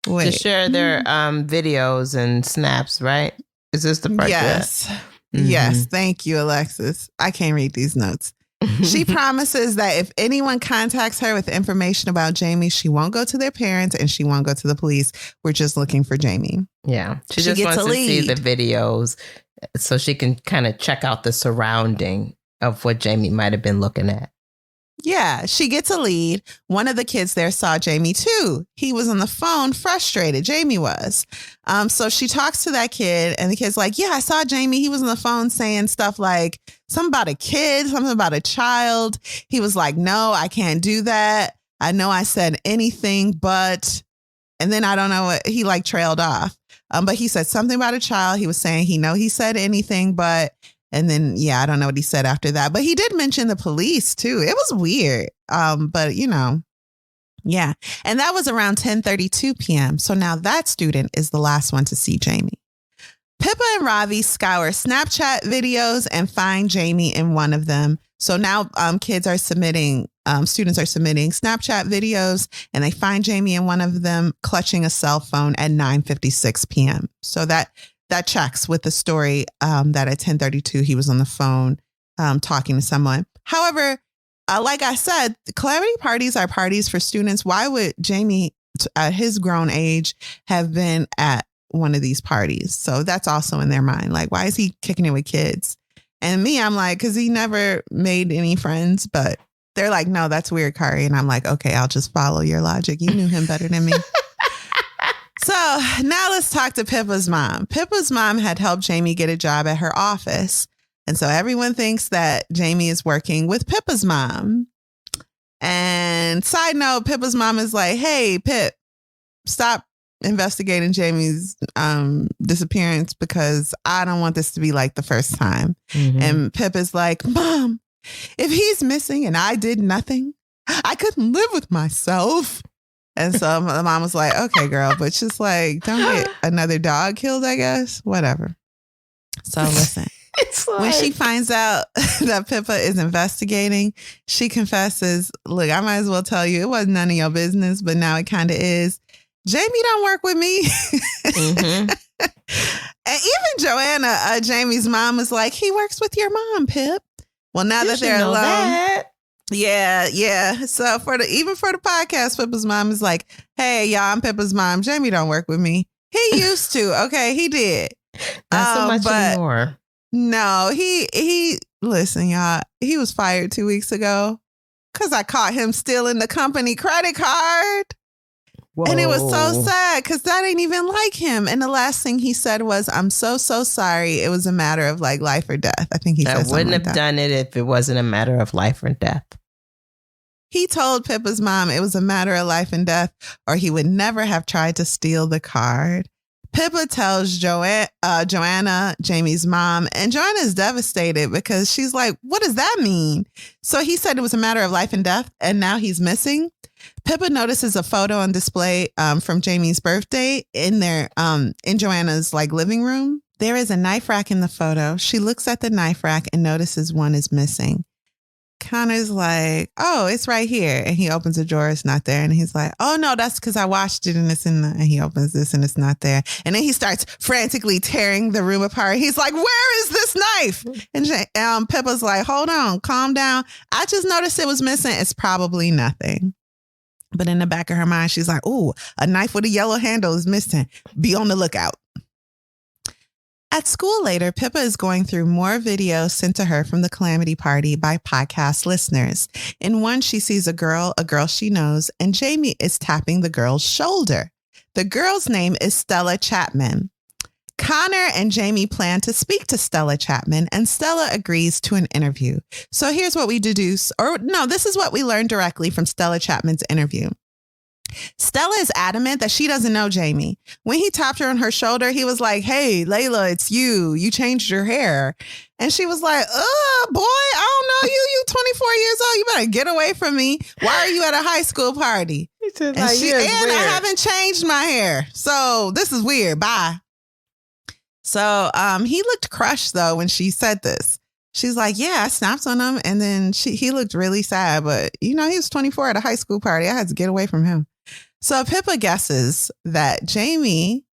to share their videos and snaps, right? Is this the part? Yes. Mm-hmm. Yes. Thank you, Alexis. I can't read these notes. She promises that if anyone contacts her with information about Jamie, she won't go to their parents and she won't go to the police. We're just looking for Jamie. Yeah. She just wants to see the videos so she can kind of check out the surrounding of what Jamie might have been looking at. Yeah, she gets a lead. One of the kids there saw Jamie too. He was on the phone, frustrated. Jamie was. So she talks to that kid and the kid's like, yeah, I saw Jamie. He was on the phone saying stuff like something about a kid, something about a child. He was like, no, I can't do that. I know I said anything, but, and then I don't know what, he like trailed off. But he said something about a child. He was saying he said anything, but, and then, yeah, I don't know what he said after that, but he did mention the police too. It was weird. But you know, yeah. And that was around 10:32 p.m. So now that student is the last one to see Jamie. Pippa and Ravi scour Snapchat videos and find Jamie in one of them. So now students are submitting Snapchat videos and they find Jamie in one of them clutching a cell phone at 9:56 p.m. So that checks with the story that at 10:32 he was on the phone talking to someone. However, like I said, calamity parties are parties for students. Why would Jamie at his grown age have been at one of these parties? So that's also in their mind. Like, why is he kicking it with kids? And me, I'm like, because he never made any friends. But they're like, no, that's weird, Kari. And I'm like, okay, I'll just follow your logic. You knew him better than me. So now let's talk to Pippa's mom. Pippa's mom had helped Jamie get a job at her office. And so everyone thinks that Jamie is working with Pippa's mom. And side note, Pippa's mom is like, hey, Pip, stop investigating Jamie's disappearance because I don't want this to be like the first time. Mm-hmm. And Pip is like, Mom, if he's missing and I did nothing, I couldn't live with myself. And so the mom was like, okay, girl, but just like, don't get another dog killed, I guess. Whatever. So listen, when she finds out that Pippa is investigating, she confesses, look, I might as well tell you, it wasn't none of your business, but now it kind of is. Jamie don't work with me. Mm-hmm. And even Joanna, Jamie's mom, was like, he works with your mom, Pip. Well, now that they're alone. That. Yeah. So for the podcast, Pippa's mom is like, hey, y'all, I'm Pippa's mom. Jamie don't work with me. He used to. Okay, he did. Not so much anymore. No, he listen, y'all, he was fired 2 weeks ago because I caught him stealing the company credit card. Whoa. And it was so sad because that ain't even like him. And the last thing he said was, I'm so sorry. It was a matter of like life or death. I think he said something wouldn't have done it if it wasn't a matter of life or death. He told Pippa's mom it was a matter of life and death, or he would never have tried to steal the card. Pippa tells Joanna, Jamie's mom, and Joanna is devastated because she's like, what does that mean? So he said it was a matter of life and death, and now he's missing. Pippa notices a photo on display from Jamie's birthday in Joanna's like living room. There is a knife rack in the photo. She looks at the knife rack and notices one is missing. Connor's like, oh, it's right here. And he opens the drawer. It's not there. And he's like, oh, no, that's because I washed it and it's in and he opens this and it's not there. And then he starts frantically tearing the room apart. He's like, where is this knife? And Pippa's like, hold on, calm down. I just noticed it was missing. It's probably nothing. But in the back of her mind, she's like, ooh, a knife with a yellow handle is missing. Be on the lookout. At school later, Pippa is going through more videos sent to her from the Calamity Party by podcast listeners. In one, she sees a girl she knows, and Jamie is tapping the girl's shoulder. The girl's name is Stella Chapman. Connor and Jamie plan to speak to Stella Chapman, and Stella agrees to an interview. So here's what we deduce, this is what we learned directly from Stella Chapman's interview. Stella is adamant that she doesn't know Jamie. When he tapped her on her shoulder, he was like, hey, Layla, it's you. You changed your hair. And she was like, boy, I don't know you. You 24 years old. You better get away from me. Why are you at a high school party? And I haven't changed my hair. So this is weird. Bye. So he looked crushed, though, when she said this. She's like, yeah, I snapped on him. And then he looked really sad. But, he was 24 at a high school party. I had to get away from him. So Pippa guesses that Jamie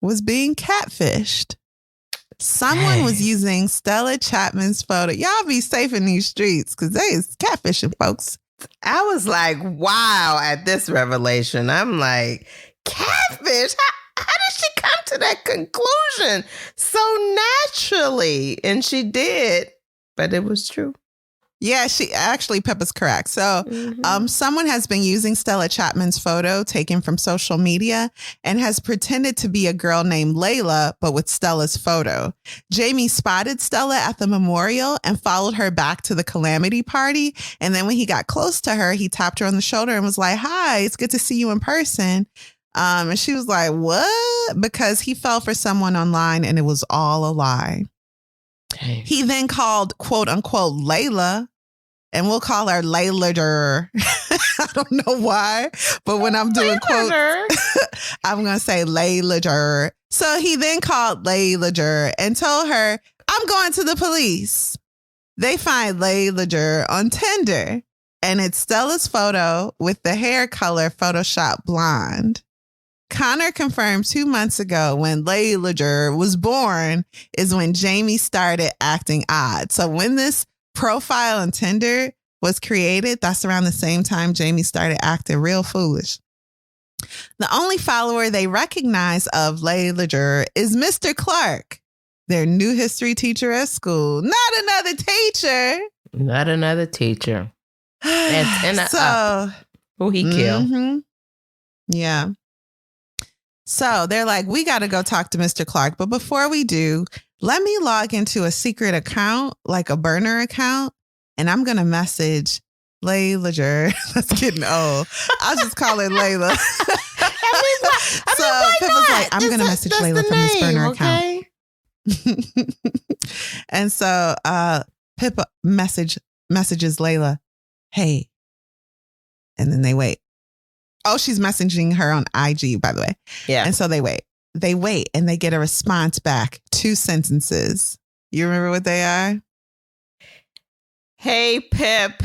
was being catfished. Someone was using Stella Chapman's photo. Y'all be safe in these streets because they is catfishing folks. I was like, wow, at this revelation. I'm like, catfish? How did she come to that conclusion so naturally? And she did, but it was true. Yeah, Pippa's correct. So someone has been using Stella Chapman's photo taken from social media and has pretended to be a girl named Layla, but with Stella's photo. Jamie spotted Stella at the memorial and followed her back to the calamity party. And then when he got close to her, he tapped her on the shoulder and was like, "Hi, it's good to see you in person." And she was like, "What?" Because he fell for someone online and it was all a lie. Hey. He then called, quote unquote, Layla, and we'll call her Layla. I don't know why, but when I'm doing quotes, I'm going to say Layla. So he then called Layla and told her, "I'm going to the police." They find Layla on Tinder, and it's Stella's photo with the hair color Photoshop blonde. Connor confirmed 2 months ago when Layla was born is when Jamie started acting odd. So when this profile on Tinder was created, that's around the same time Jamie started acting real foolish. The only follower they recognize of Layla is Mr. Clark, their new history teacher at school. Not another teacher. Not another teacher. And so, who he killed. Mm-hmm. Yeah. So they're like, we got to go talk to Mr. Clark. But before we do, let me log into a secret account, like a burner account. And I'm going to message Layla. That's getting old. I'll just call her Layla. So Pippa's like, I'm going to message Layla from this burner account. And so Pippa messages Layla, "Hey." And then they wait. Oh, she's messaging her on IG, by the way. Yeah. And so they wait. They wait and they get a response back. 2 sentences. You remember what they are? "Hey, Pip,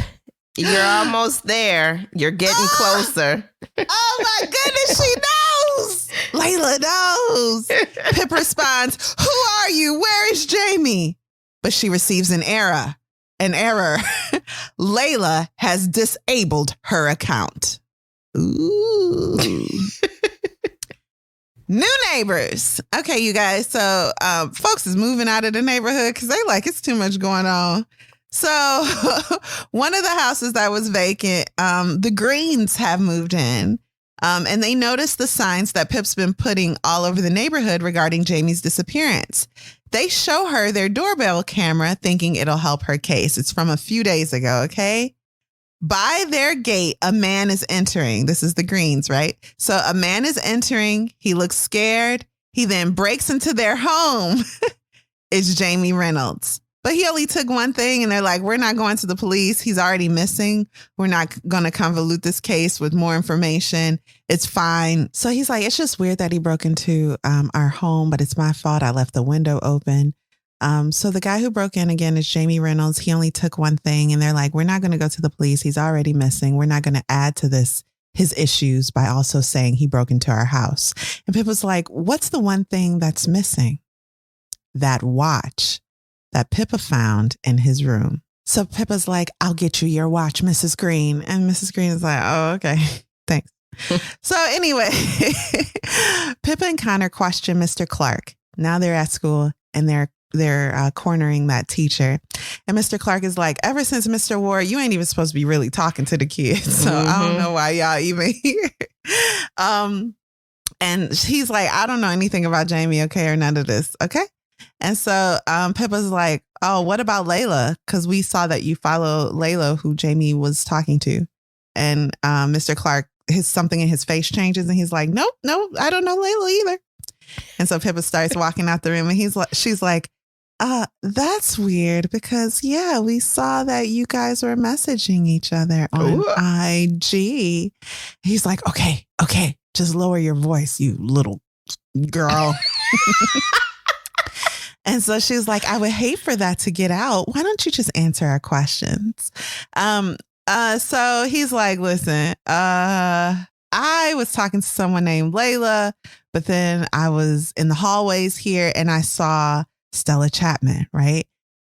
you're almost there. You're getting closer." Oh my goodness, she knows. Layla knows. Pip responds, "Who are you? Where is Jamie?" But she receives an error. Layla has disabled her account. Ooh. New neighbors. Okay, you guys. So folks is moving out of the neighborhood because they like it's too much going on. So one of the houses that was vacant, the Greens have moved in. And they noticed the signs that Pip's been putting all over the neighborhood regarding Jamie's disappearance. They show her their doorbell camera thinking it'll help her case. It's from a few days ago, okay? By their gate, a man is entering. This is the Greens, right? So a man is entering. He looks scared. He then breaks into their home. It's Jamie Reynolds. But he only took one thing and they're like, "We're not going to the police. He's already missing. We're not going to convolute this case with more information. It's fine." So he's like, "It's just weird that he broke into our home, but it's my fault. I left the window open." So the guy who broke in again is Jamie Reynolds. He only took one thing and they're like, "We're not going to go to the police. He's already missing. We're not going to add to his issues by also saying he broke into our house." And Pippa's like, "What's the one thing that's missing?" That watch that Pippa found in his room. So Pippa's like, "I'll get you your watch, Mrs. Green." And Mrs. Green is like, "Oh, okay. Thanks." So anyway, Pippa and Connor question Mr. Clark. Now they're at school and they're cornering that teacher. And Mr. Clark is like, "Ever since Mr. Ward, you ain't even supposed to be really talking to the kids. So I don't know why y'all even here." And he's like, "I don't know anything about Jamie, okay, or none of this, okay?" And so Pippa's like, "Oh, what about Layla? Because we saw that you follow Layla, who Jamie was talking to." And Mr. Clark, something in his face changes and he's like, Nope, I don't know Layla either." And so Pippa starts walking out the room and she's like, "That's weird because, yeah, we saw that you guys were messaging each other on IG." He's like, okay, just lower your voice, you little girl." And so she's like, "I would hate for that to get out. Why don't you just answer our questions?" So he's like, "Listen, I was talking to someone named Layla, but then I was in the hallways here and I saw Stella Chapman, right?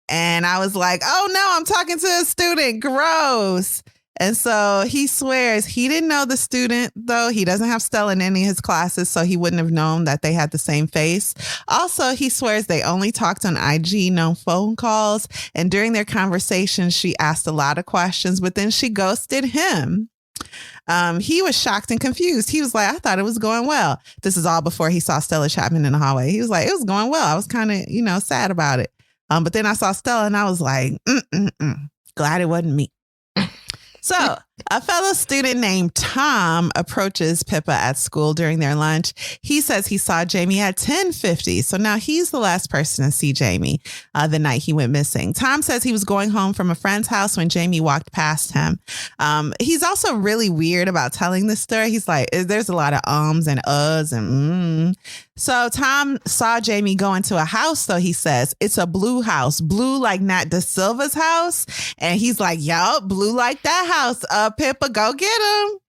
And I was like, oh no, I'm talking to a student. Gross. And so he swears he didn't know the student, though. He doesn't have Stella in any of his classes, so he wouldn't have known that they had the same face. Also, he swears they only talked on IG, no phone calls. And during their conversation, she asked a lot of questions, but then she ghosted him. He was shocked and confused. He was like, I thought it was going well. This is all before he saw Stella Chapman in the hallway. He was like, it was going well. I was kind of, sad about it. But then I saw Stella and I was like, glad it wasn't me. So a fellow student named Tom approaches Pippa at school during their lunch. He says he saw Jamie at 10:50. So now he's the last person to see Jamie the night he went missing. Tom says he was going home from a friend's house when Jamie walked past him. He's also really weird about telling this story. He's like, there's a lot of ums and uhs and So Tom saw Jamie go into a house, though, he says. It's a blue house, blue like Nat Da Silva's house. And he's like, yup, blue like that house. Pippa, go get him.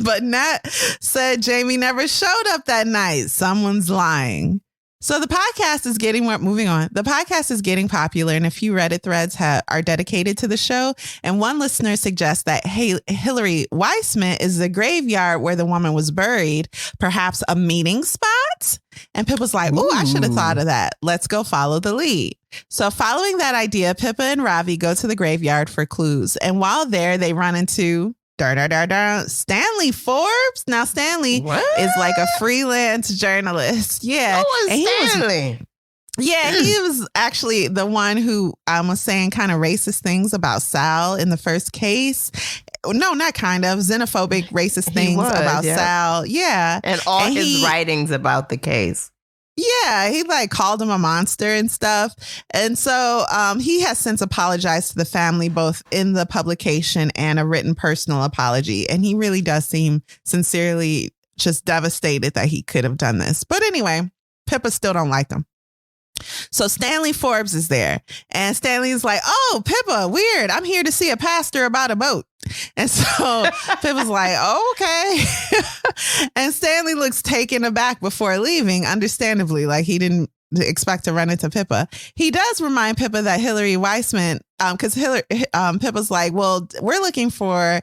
But Nat said Jamie never showed up that night. Someone's lying. So the podcast is moving on. The podcast is getting popular and a few Reddit threads are dedicated to the show. And one listener suggests that Hillary Weissman is the graveyard where the woman was buried, perhaps a meeting spot. And Pippa's like, oh, I should have thought of that. Let's go follow the lead. So following that idea, Pippa and Ravi go to the graveyard for clues. And while there, they run into Stanley Forbes. Now, Stanley is like a freelance journalist. Yeah. Who is Stanley? He was actually the one who was saying kind of racist things about Sal in the first case. No, not kind of. Xenophobic, racist things about Sal. Yeah. And his writings about the case. Yeah, he like called him a monster and stuff. And so he has since apologized to the family, both in the publication and a written personal apology. And he really does seem sincerely just devastated that he could have done this. But anyway, Pippa still don't like him. So Stanley Forbes is there and Stanley's like, oh, Pippa, weird. I'm here to see a pastor about a boat. And so Pippa's like, oh, okay. And Stanley looks taken aback before leaving, understandably, like he didn't expect to run into Pippa. He does remind Pippa that Hillary Weissman, because Pippa's like, well, we're looking for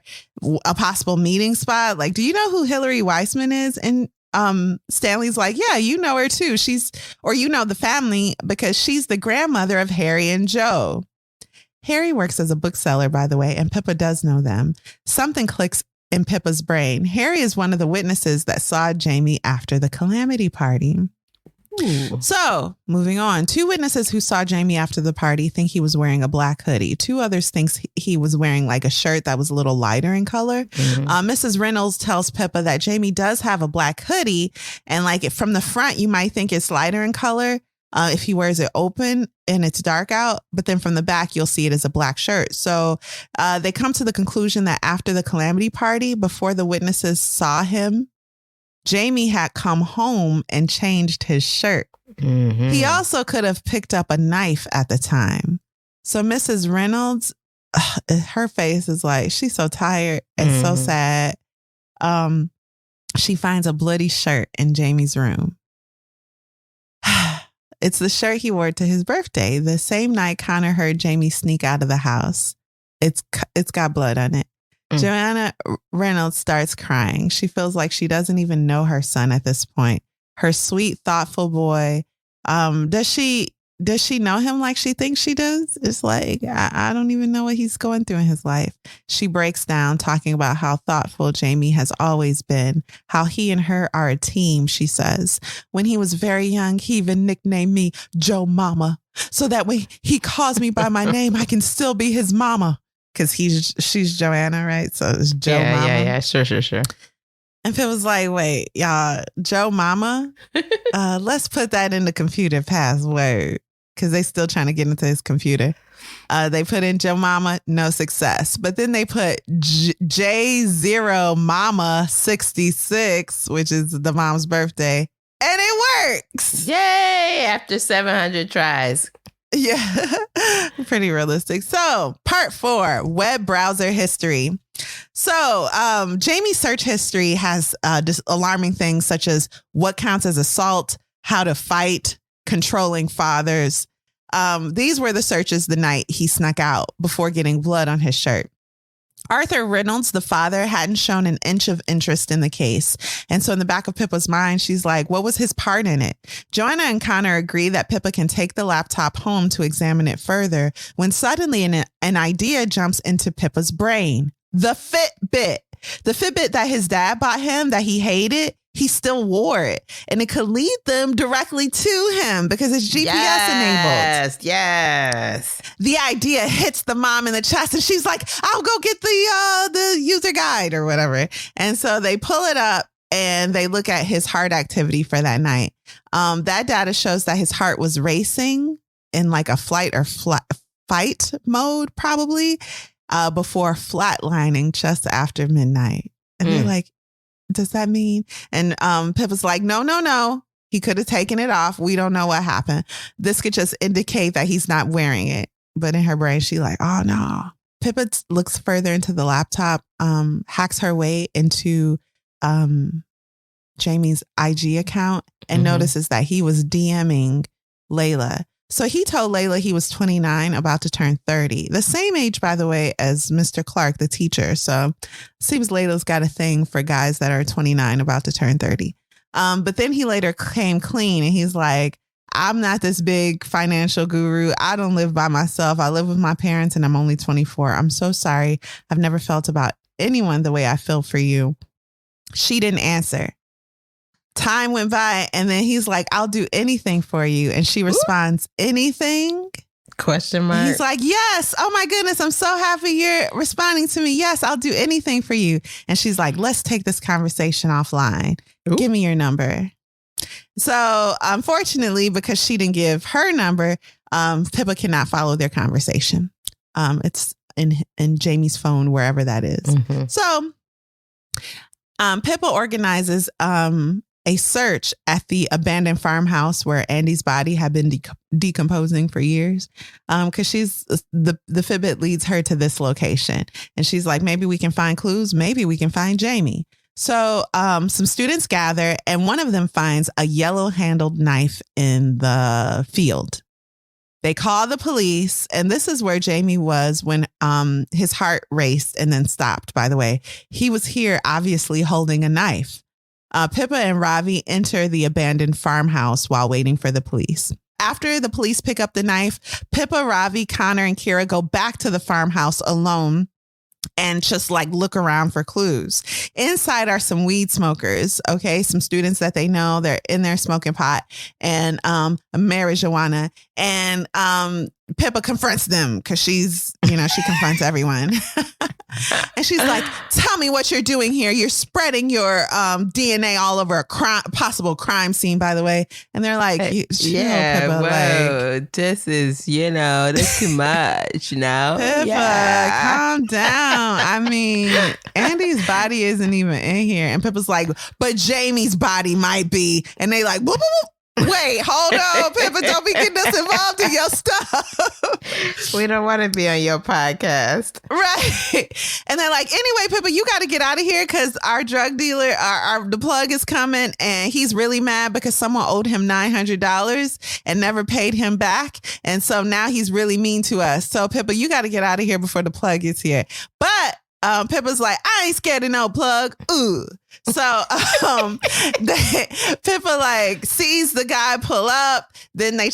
a possible meeting spot. Like, do you know who Hillary Weissman is? And Stanley's like, yeah, you know her too. The family because she's the grandmother of Harry and Joe. Harry works as a bookseller, by the way, and Pippa does know them. Something clicks in Pippa's brain. Harry is one of the witnesses that saw Jamie after the calamity party. Ooh. So moving on, 2 witnesses who saw Jamie after the party think he was wearing a black hoodie. 2 others think he was wearing like a shirt that was a little lighter in color. Mm-hmm. Mrs. Reynolds tells Pippa that Jamie does have a black hoodie. And like from the front, you might think it's lighter in color if he wears it open and it's dark out. But then from the back, you'll see it as a black shirt. So they come to the conclusion that after the calamity party, before the witnesses saw him, Jamie had come home and changed his shirt. Mm-hmm. He also could have picked up a knife at the time. So Mrs. Reynolds, her face is like, she's so tired and so sad. She finds a bloody shirt in Jamie's room. It's the shirt he wore to his birthday. The same night Connor heard Jamie sneak out of the house. It's got blood on it. Joanna Reynolds starts crying. She feels like she doesn't even know her son at this point. Her sweet, thoughtful boy. Does she know him like she thinks she does? It's like, I don't even know what he's going through in his life. She breaks down talking about how thoughtful Jamie has always been, how he and her are a team, she says. When he was very young, he even nicknamed me Joe Mama, so that when he calls me by my name, I can still be his mama. Because she's Joanna, right? So it's Joe Mama. Yeah, sure. And Pip was like, wait, y'all, Joe Mama? Let's put that in the computer password. Because they still trying to get into his computer. They put in Joe Mama, no success. But then they put J0 Mama 66, which is the mom's birthday. And it works. Yay! After 700 tries. Yeah, pretty realistic. So part 4, web browser history. So Jamie's search history has alarming things such as what counts as assault, how to fight, controlling fathers. These were the searches the night he snuck out before getting blood on his shirt. Arthur Reynolds, the father, hadn't shown an inch of interest in the case. And so in the back of Pippa's mind, she's like, what was his part in it? Joanna and Connor agree that Pippa can take the laptop home to examine it further when suddenly an idea jumps into Pippa's brain. The Fitbit. The Fitbit that his dad bought him that he hated, he still wore it. And it could lead them directly to him because it's GPS enabled. Yes. The idea hits the mom in the chest and she's like, I'll go get the user guide or whatever. And so they pull it up and they look at his heart activity for that night. That data shows that his heart was racing in like a flight or fight mode, probably before flatlining just after midnight. And they're like, does that mean? And Pippa's like, no. He could have taken it off. We don't know what happened. This could just indicate that he's not wearing it. But in her brain, she's like, oh, no. Pippa looks further into the laptop, hacks her way into Jamie's IG account and notices that he was DMing Layla. So he told Layla he was 29, about to turn 30. The same age, by the way, as Mr. Clark, the teacher. So seems Layla's got a thing for guys that are 29, about to turn 30. But then he later came clean and he's like, I'm not this big financial guru. I don't live by myself. I live with my parents and I'm only 24. I'm so sorry. I've never felt about anyone the way I feel for you. She didn't answer. Time went by and then he's like, I'll do anything for you. And she responds, anything? Question mark. He's like, yes. Oh my goodness. I'm so happy you're responding to me. Yes, I'll do anything for you. And she's like, let's take this conversation offline. Ooh. Give me your number. So unfortunately, because she didn't give her number, Pippa cannot follow their conversation. It's in Jamie's phone, wherever that is. So Pippa organizes a search at the abandoned farmhouse where Andy's body had been decomposing for years. Because she's the Fitbit leads her to this location. And she's like, maybe we can find clues. Maybe we can find Jamie. So some students gather and one of them finds a yellow handled knife in the field. They call the police, and this is where Jamie was when his heart raced and then stopped, by the way. He was here, obviously, holding a knife. Pippa and Ravi enter the abandoned farmhouse while waiting for the police. After the police pick up the knife, Pippa, Ravi, Connor, and Kira go back to the farmhouse alone and just like look around for clues. Inside are some weed smokers, okay? Some students that they know, they're in there smoking pot and marijuana. And Pippa confronts them because she's, she confronts everyone. And she's like, tell me what you're doing here. You're spreading your DNA all over a possible crime scene, by the way. And they're like, yeah, Pippa, whoa, this is, that's too much, Pippa, calm down. I mean, Andy's body isn't even in here. And Pippa's like, but Jamie's body might be. And they like, whoop, whoop, whoop. Wait, hold on, Pippa, don't be getting us involved in your stuff. We don't want to be on your podcast. Right. And they're like, anyway, Pippa, you got to get out of here because our drug dealer, the plug is coming and he's really mad because someone owed him $900 and never paid him back. And so now he's really mean to us. So Pippa, you got to get out of here before the plug gets here. But Pippa's like, I ain't scared of no plug. Ooh. So Pippa like sees the guy pull up. Then they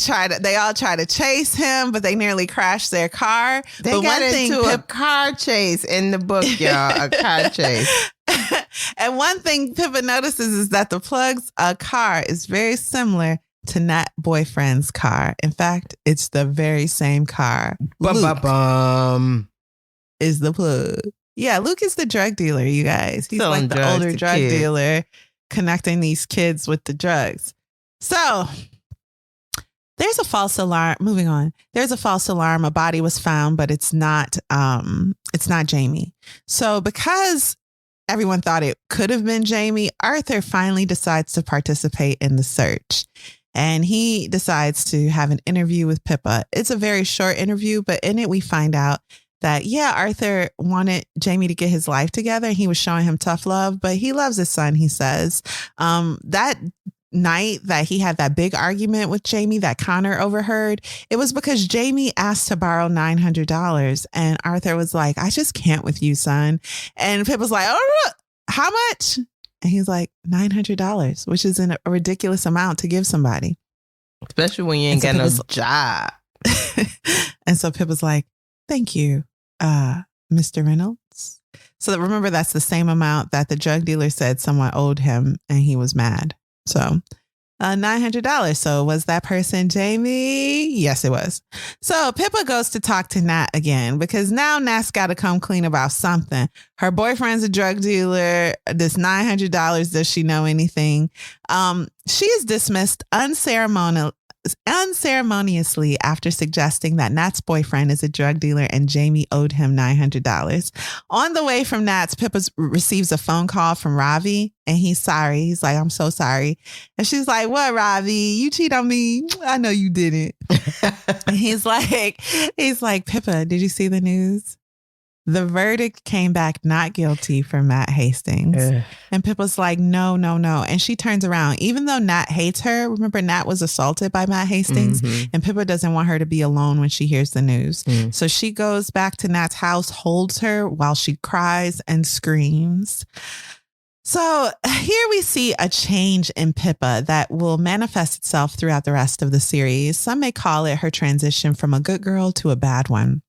all try to chase him, but they nearly crash their car. They got into a car chase in the book, y'all. A car chase. And one thing Pippa notices is that the plug's car is very similar to Nat boyfriend's car. In fact, it's the very same car. Luke is the plug. Yeah, Luke is the drug dealer, you guys. He's like the older drug dealer connecting these kids with the drugs. So there's a false alarm. Moving on. There's a false alarm. A body was found, but it's not Jamie. So because everyone thought it could have been Jamie, Arthur finally decides to participate in the search. And he decides to have an interview with Pippa. It's a very short interview, but in it we find out that, Arthur wanted Jamie to get his life together. He was showing him tough love, but he loves his son, he says. That night that he had that big argument with Jamie that Connor overheard, it was because Jamie asked to borrow $900. And Arthur was like, I just can't with you, son. And Pip was like, oh, how much? And he's like, $900, which is a ridiculous amount to give somebody. Especially when you ain't got no job. And so Pip was like, thank you, Mr. Reynolds. So remember, that's the same amount that the drug dealer said someone owed him, and he was mad. So $900. So was that person Jamie? Yes, it was. So Pippa goes to talk to Nat again because now Nat's got to come clean about something. Her boyfriend's a drug dealer. This $900, does she know anything? She is dismissed unceremoniously after suggesting that Nat's boyfriend is a drug dealer and Jamie owed him $900. On the way from Nat's, Pippa receives a phone call from Ravi, and he's sorry. He's like, I'm so sorry. And she's like, what, Ravi? You cheat on me? I know you didn't. And he's like, Pippa, did you see the news? The verdict came back not guilty for Nat Hastings. And Pippa's like, no. And she turns around. Even though Nat hates her, remember Nat was assaulted by Nat Hastings, and Pippa doesn't want her to be alone when she hears the news. So she goes back to Nat's house, holds her while she cries and screams. So here we see a change in Pippa that will manifest itself throughout the rest of the series. Some may call it her transition from a good girl to a bad one.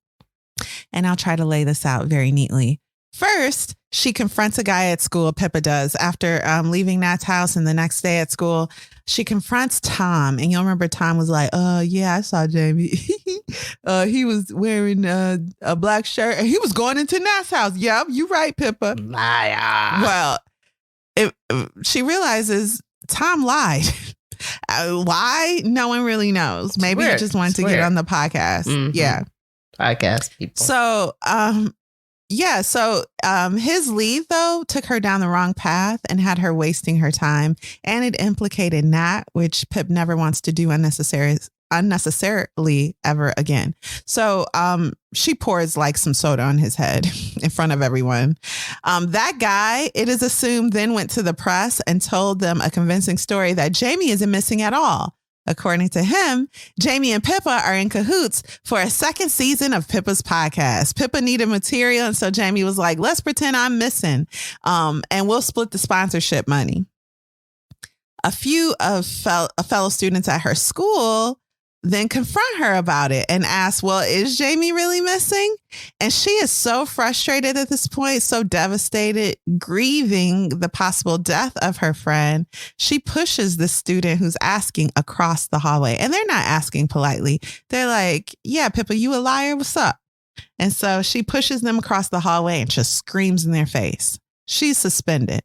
And I'll try to lay this out very neatly. First, she confronts a guy at school, Pippa does, after leaving Nat's house, and the next day at school, she confronts Tom. And you'll remember Tom was like, yeah, I saw Jamie. He was wearing a black shirt and he was going into Nat's house. Yep, you right, Pippa. Liar. Well, she realizes Tom lied. Why? No one really knows. Maybe he just wanted to get on the podcast. Yeah. Podcast people. So, his lead, though, took her down the wrong path and had her wasting her time. And it implicated Nat, which Pip never wants to do unnecessarily ever again. So she pours like some soda on his head in front of everyone. That guy, it is assumed, then went to the press and told them a convincing story that Jamie isn't missing at all. According to him, Jamie and Pippa are in cahoots for a second season of Pippa's podcast. Pippa needed material, and so Jamie was like, let's pretend I'm missing, and we'll split the sponsorship money. A few of fellow students at her school then confront her about it and ask, well, is Jamie really missing? And she is so frustrated at this point, so devastated, grieving the possible death of her friend. She pushes the student who's asking across the hallway, and they're not asking politely. They're like, yeah, Pippa, you a liar? What's up? And so she pushes them across the hallway and just screams in their face. She's suspended.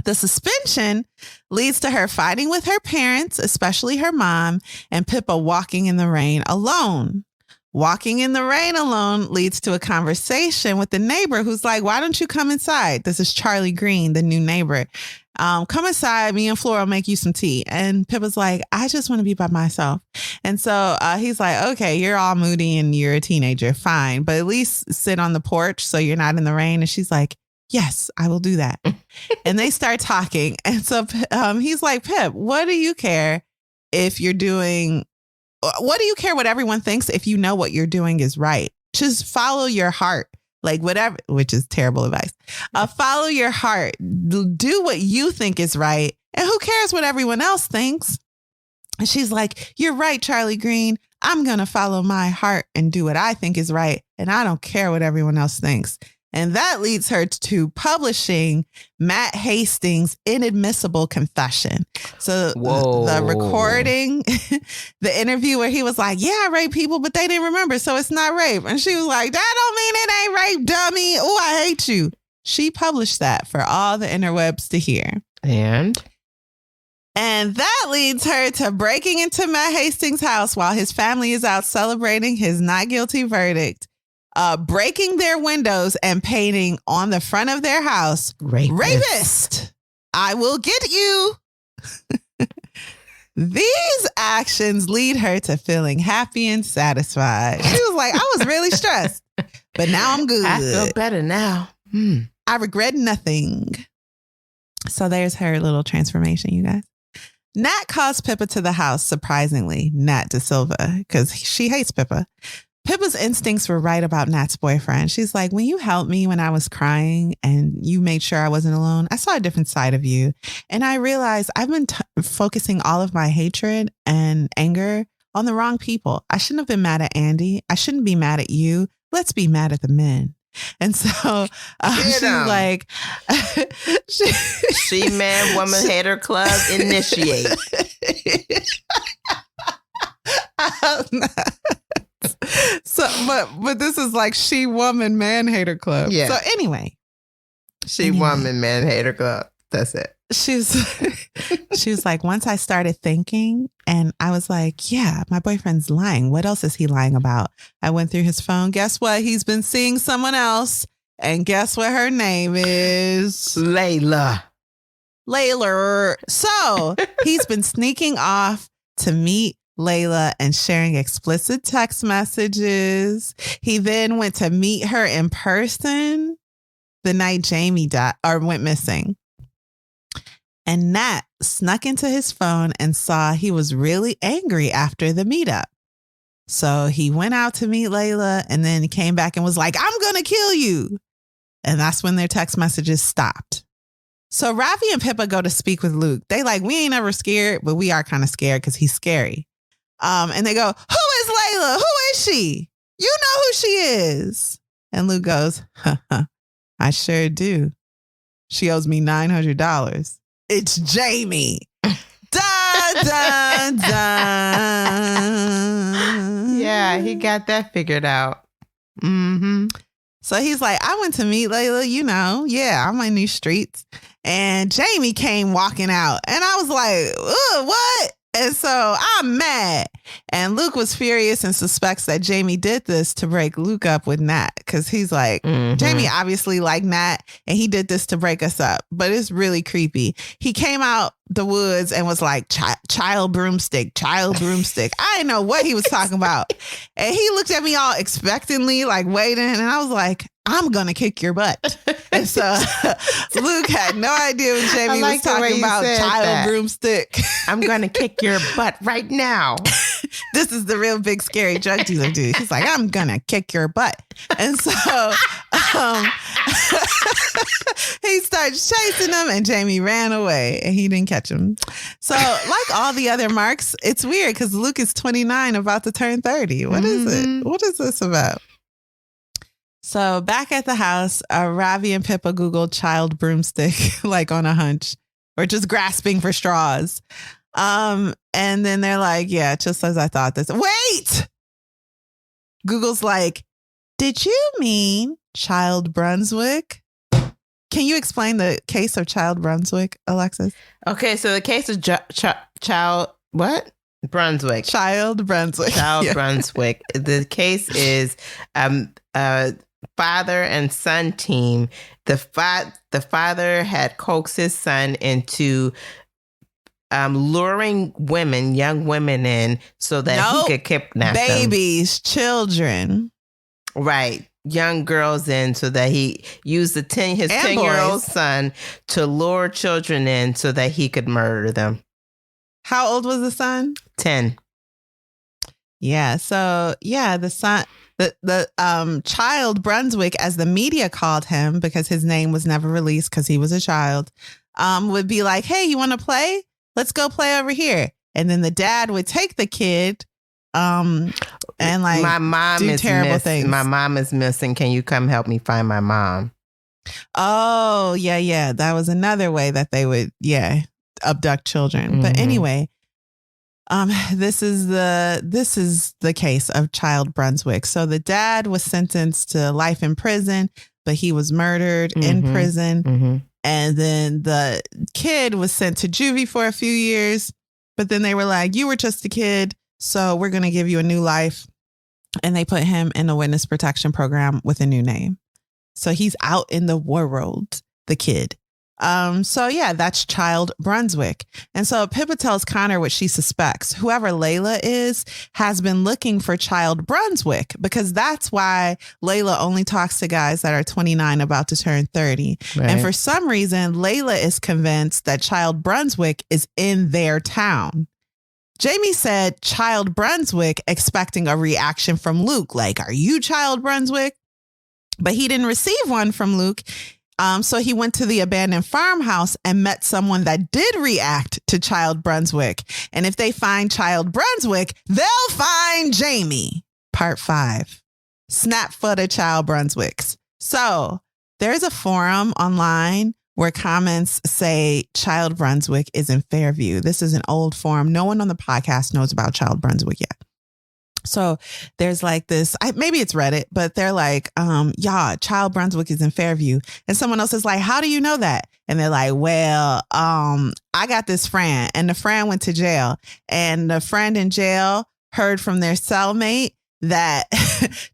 The suspension leads to her fighting with her parents, especially her mom, and Pippa walking in the rain alone. Walking in the rain alone leads to a conversation with the neighbor who's like, why don't you come inside? This is Charlie Green, the new neighbor. Come inside. Me and Flora will make you some tea. And Pippa's like, I just want to be by myself. And so he's like, okay, you're all moody and you're a teenager. Fine. But at least sit on the porch so you're not in the rain. And she's like, yes, I will do that. And they start talking. And so he's like, Pip, what do you care if you're doing? What do you care what everyone thinks if you know what you're doing is right? Just follow your heart. Like whatever, which is terrible advice. Follow your heart. Do what you think is right. And who cares what everyone else thinks? And she's like, you're right, Charlie Green. I'm going to follow my heart and do what I think is right. And I don't care what everyone else thinks. And that leads her to publishing Nat Hastings' inadmissible confession. So the recording, the interview where he was like, yeah, I raped people, but they didn't remember. So it's not rape. And she was like, that don't mean it ain't rape, dummy. Oh, I hate you. She published that for all the interwebs to hear. And that leads her to breaking into Nat Hastings' house while his family is out celebrating his not guilty verdict. Breaking their windows and painting on the front of their house, rapist, I will get you. These actions lead her to feeling happy and satisfied. She was like, I was really stressed, but now I'm good. I feel better now. I regret nothing. So there's her little transformation, you guys. Nat calls Pippa to the house, surprisingly, Nat De Silva, because she hates Pippa. Pippa's instincts were right about Nat's boyfriend. She's like, when you helped me when I was crying and you made sure I wasn't alone, I saw a different side of you. And I realized I've been focusing all of my hatred and anger on the wrong people. I shouldn't have been mad at Andy. I shouldn't be mad at you. Let's be mad at the men. And so she's like, she man woman hater club initiate. So, but this is like she woman man hater club. Yeah. So anyway, woman man hater club. That's it. She was like, once I started thinking, and I was like, yeah, my boyfriend's lying. What else is he lying about? I went through his phone. Guess what? He's been seeing someone else. And guess what her name is? Layla. So he's been sneaking off to meet Layla and sharing explicit text messages. He then went to meet her in person the night Jamie went missing. And Nat snuck into his phone and saw he was really angry after the meetup. So he went out to meet Layla and then he came back and was like, I'm going to kill you. And that's when their text messages stopped. So Ravi and Pippa go to speak with Luke. They like, we ain't ever scared, but we are kind of scared because he's scary. And they go, who is Layla? Who is she? You know who she is. And Luke goes, I sure do. She owes me $900. It's Jamie. Dun, dun, dun. Yeah, he got that figured out. Mm-hmm. So he's like, I went to meet Layla, I'm in these streets. And Jamie came walking out. And I was like, what? And so I'm mad. And Luke was furious and suspects that Jamie did this to break Luke up with Nat. Because he's like, Jamie obviously liked Nat and he did this to break us up. But it's really creepy. He came out the woods and was like, child broomstick. I didn't know what he was talking about. And he looked at me all expectantly, like waiting. And I was like, I'm going to kick your butt. And so Luke had no idea what Jamie was talking about. Child broomstick. I'm going to kick your butt right now. This is the real big scary drug dealer dude. He's like, I'm going to kick your butt. And so he starts chasing him and Jamie ran away and he didn't catch him. So like all the other marks, it's weird because Luke is 29 about to turn 30. What is it? What is this about? So back at the house, Ravi and Pippa Googled child broomstick, like on a hunch, or just grasping for straws. And then they're like, yeah, just as I thought this. Wait! Google's like, did you mean Child Brunswick? Can you explain the case of Child Brunswick, Alexis? Okay, so the case of Child, what? Brunswick. Child Brunswick. Brunswick. The case is father and son team. The father had coaxed his son into luring young women in so that he could kidnap babies, children. Right. Young girls in so that he used his 10-year-old son to lure children in so that he could murder them. How old was the son? 10. Yeah. So the son, the child Brunswick, as the media called him, because his name was never released because he was a child, would be like, hey, you want to play? Let's go play over here. And then the dad would take the kid and like my mom do is terrible things. My mom is missing. Can you come help me find my mom? Oh, yeah. That was another way that they would, abduct children. But anyway, this is the case of Child Brunswick. So the dad was sentenced to life in prison, but he was murdered in prison. And then the kid was sent to juvie for a few years, but then they were like, you were just a kid, so we're going to give you a new life. And they put him in a witness protection program with a new name. So he's out in the world, the kid. So yeah, that's Child Brunswick. And so Pippa tells Connor what she suspects. Whoever Layla is has been looking for Child Brunswick, because that's why Layla only talks to guys that are 29 about to turn 30. Right. And for some reason, Layla is convinced that Child Brunswick is in their town. Jamie said Child Brunswick, expecting a reaction from Luke, like, are you Child Brunswick? But he didn't receive one from Luke. So he went to the abandoned farmhouse and met someone that did react to Child Brunswick. And if they find Child Brunswick, they'll find Jamie. Part 5. Snap for the Child Brunswicks. So there's a forum online where comments say Child Brunswick is in Fairview. This is an old forum. No one on the podcast knows about Child Brunswick yet. So there's like this, maybe it's Reddit, but they're like, yeah, Child Brunswick is in Fairview. And someone else is like, how do you know that? And they're like, well, I got this friend, and the friend went to jail, and the friend in jail heard from their cellmate that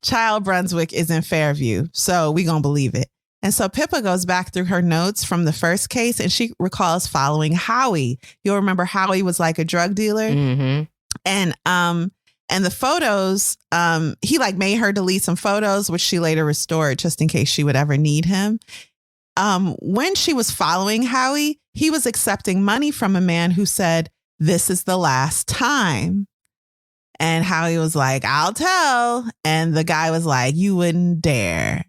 Child Brunswick is in Fairview. So we gonna believe it. And so Pippa goes back through her notes from the first case, and she recalls following Howie. You'll remember Howie was like a drug dealer. Mm-hmm. And the photos, he like made her delete some photos, which she later restored just in case she would ever need him. When she was following Howie, he was accepting money from a man who said, "This is the last time." And Howie was like, "I'll tell." And the guy was like, "You wouldn't dare."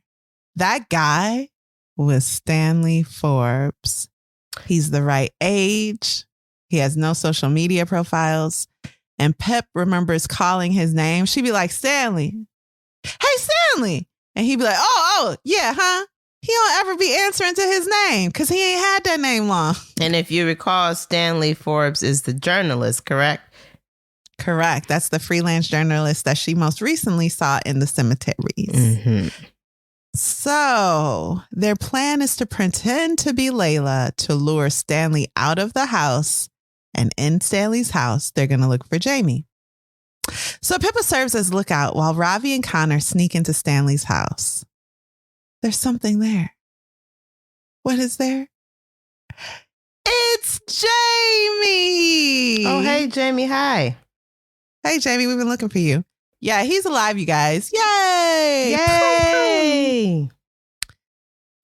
That guy was Stanley Forbes. He's the right age. He has no social media profiles. And Pip remembers calling his name. She'd be like, "Stanley. Hey, Stanley." And he'd be like, oh, yeah, huh? He don't ever be answering to his name because he ain't had that name long. And if you recall, Stanley Forbes is the journalist, correct? Correct. That's the freelance journalist that she most recently saw in the cemeteries. Mm-hmm. So their plan is to pretend to be Layla to lure Stanley out of the house. And in Stanley's house, they're going to look for Jamie. So Pippa serves as lookout while Ravi and Connor sneak into Stanley's house. There's something there. What is there? It's Jamie. Oh, hey, Jamie. Hi. Hey, Jamie. We've been looking for you. Yeah, he's alive, you guys. Yay. Yay.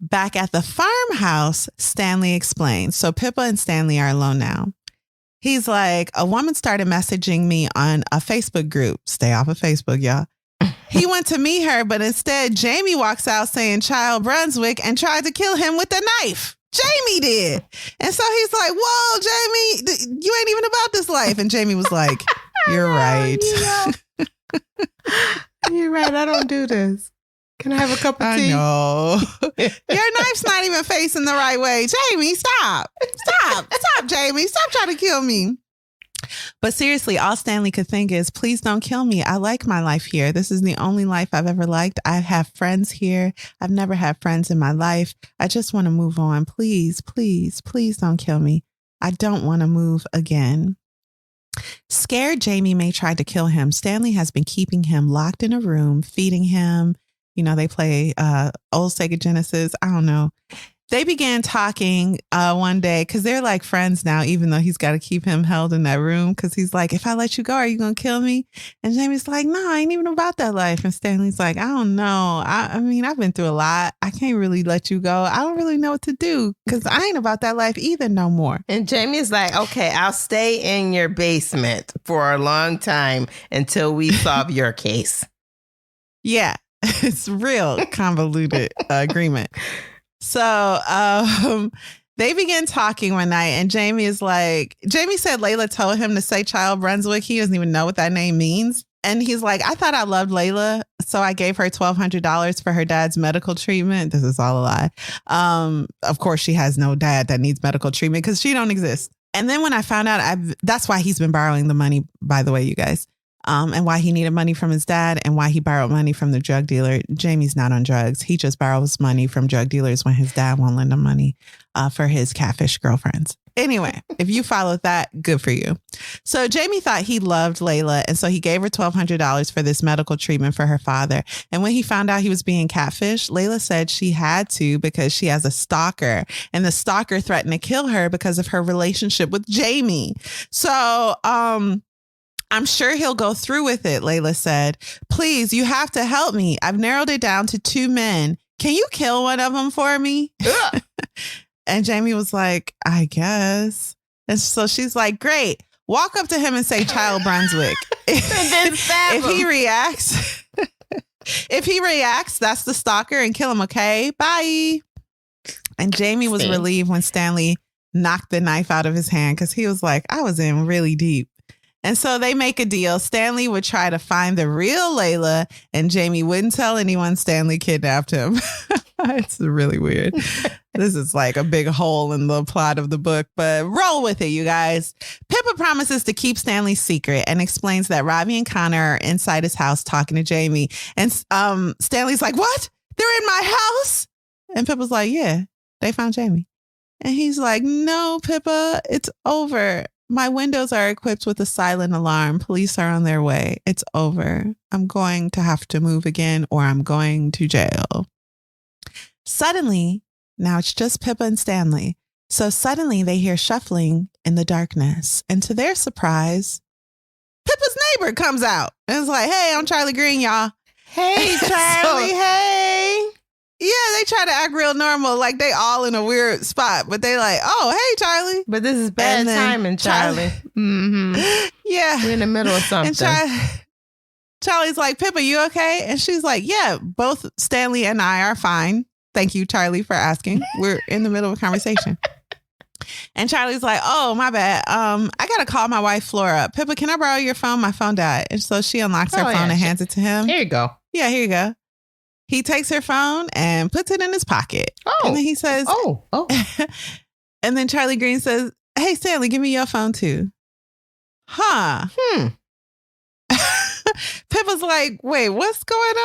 Back at the farmhouse, Stanley explains. So Pippa and Stanley are alone now. He's like, a woman started messaging me on a Facebook group. Stay off of Facebook, y'all. He went to meet her, but instead Jamie walks out saying Child Brunswick and tried to kill him with a knife. Jamie did. And so he's like, whoa, Jamie, you ain't even about this life. And Jamie was like, you're right. You're right. I don't do this. Can I have a cup of tea? No. Your knife's not even facing the right way. Jamie, stop. Stop, Jamie. Stop trying to kill me. But seriously, all Stanley could think is, please don't kill me. I like my life here. This is the only life I've ever liked. I have friends here. I've never had friends in my life. I just want to move on. Please, please, please don't kill me. I don't want to move again. Scared Jamie may try to kill him, Stanley has been keeping him locked in a room, feeding him. You know, they play old Sega Genesis. I don't know. They began talking one day because they're like friends now, even though he's got to keep him held in that room because he's like, if I let you go, are you going to kill me? And Jamie's like, no, I ain't even about that life. And Stanley's like, I don't know. I mean, I've been through a lot. I can't really let you go. I don't really know what to do because I ain't about that life either no more. And Jamie's like, okay, I'll stay in your basement for a long time until we solve your case. Yeah. It's real convoluted agreement. So they began talking one night and Jamie said Layla told him to say Child Brunswick. He doesn't even know what that name means. And he's like, I thought I loved Layla, so I gave her $1,200 for her dad's medical treatment. This is all a lie. Of course, she has no dad that needs medical treatment because she don't exist. And then when I found out, that's why he's been borrowing the money, by the way, you guys. And why he needed money from his dad and why he borrowed money from the drug dealer. Jamie's not on drugs. He just borrows money from drug dealers when his dad won't lend him money for his catfish girlfriends. Anyway, if you followed that, good for you. So Jamie thought he loved Layla, and so he gave her $1,200 for this medical treatment for her father. And when he found out he was being catfished, Layla said she had to because she has a stalker, and the stalker threatened to kill her because of her relationship with Jamie. So, I'm sure he'll go through with it, Layla said. Please, you have to help me. I've narrowed it down to 2 men. Can you kill one of them for me? And Jamie was like, I guess. And so she's like, great. Walk up to him and say Child Brunswick. And then stab if he reacts, that's the stalker, and kill him, okay? Bye. And Jamie was relieved when Stanley knocked the knife out of his hand because he was like, I was in really deep. And so they make a deal. Stanley would try to find the real Layla, and Jamie wouldn't tell anyone Stanley kidnapped him. It's really weird. This is like a big hole in the plot of the book, but roll with it, you guys. Pippa promises to keep Stanley's secret and explains that Robbie and Connor are inside his house talking to Jamie. And Stanley's like, what? They're in my house? And Pippa's like, yeah, they found Jamie. And he's like, no, Pippa, it's over. My windows are equipped with a silent alarm. Police are on their way. It's over. I'm going to have to move again, or I'm going to jail. Suddenly, now it's just Pippa and Stanley. So suddenly they hear shuffling in the darkness. And to their surprise, Pippa's neighbor comes out and is like, hey, I'm Charlie Green, y'all. Hey, Charlie. Hey. Yeah, they try to act real normal, like they all in a weird spot, but they like, oh, hey, Charlie. But this is bad timing, Charlie. Yeah. We're in the middle of something. And Charlie's like, Pippa, you okay? And she's like, yeah, both Stanley and I are fine. Thank you, Charlie, for asking. We're in the middle of a conversation. And Charlie's like, oh, my bad. I got to call my wife, Flora. Pippa, can I borrow your phone? My phone died. And so she unlocks her phone and hands it to him. Here you go. Yeah, here you go. He takes her phone and puts it in his pocket. Oh. And then he says, oh. And then Charlie Green says, hey, Stanley, give me your phone too. Huh. Pippa's like, wait, what's going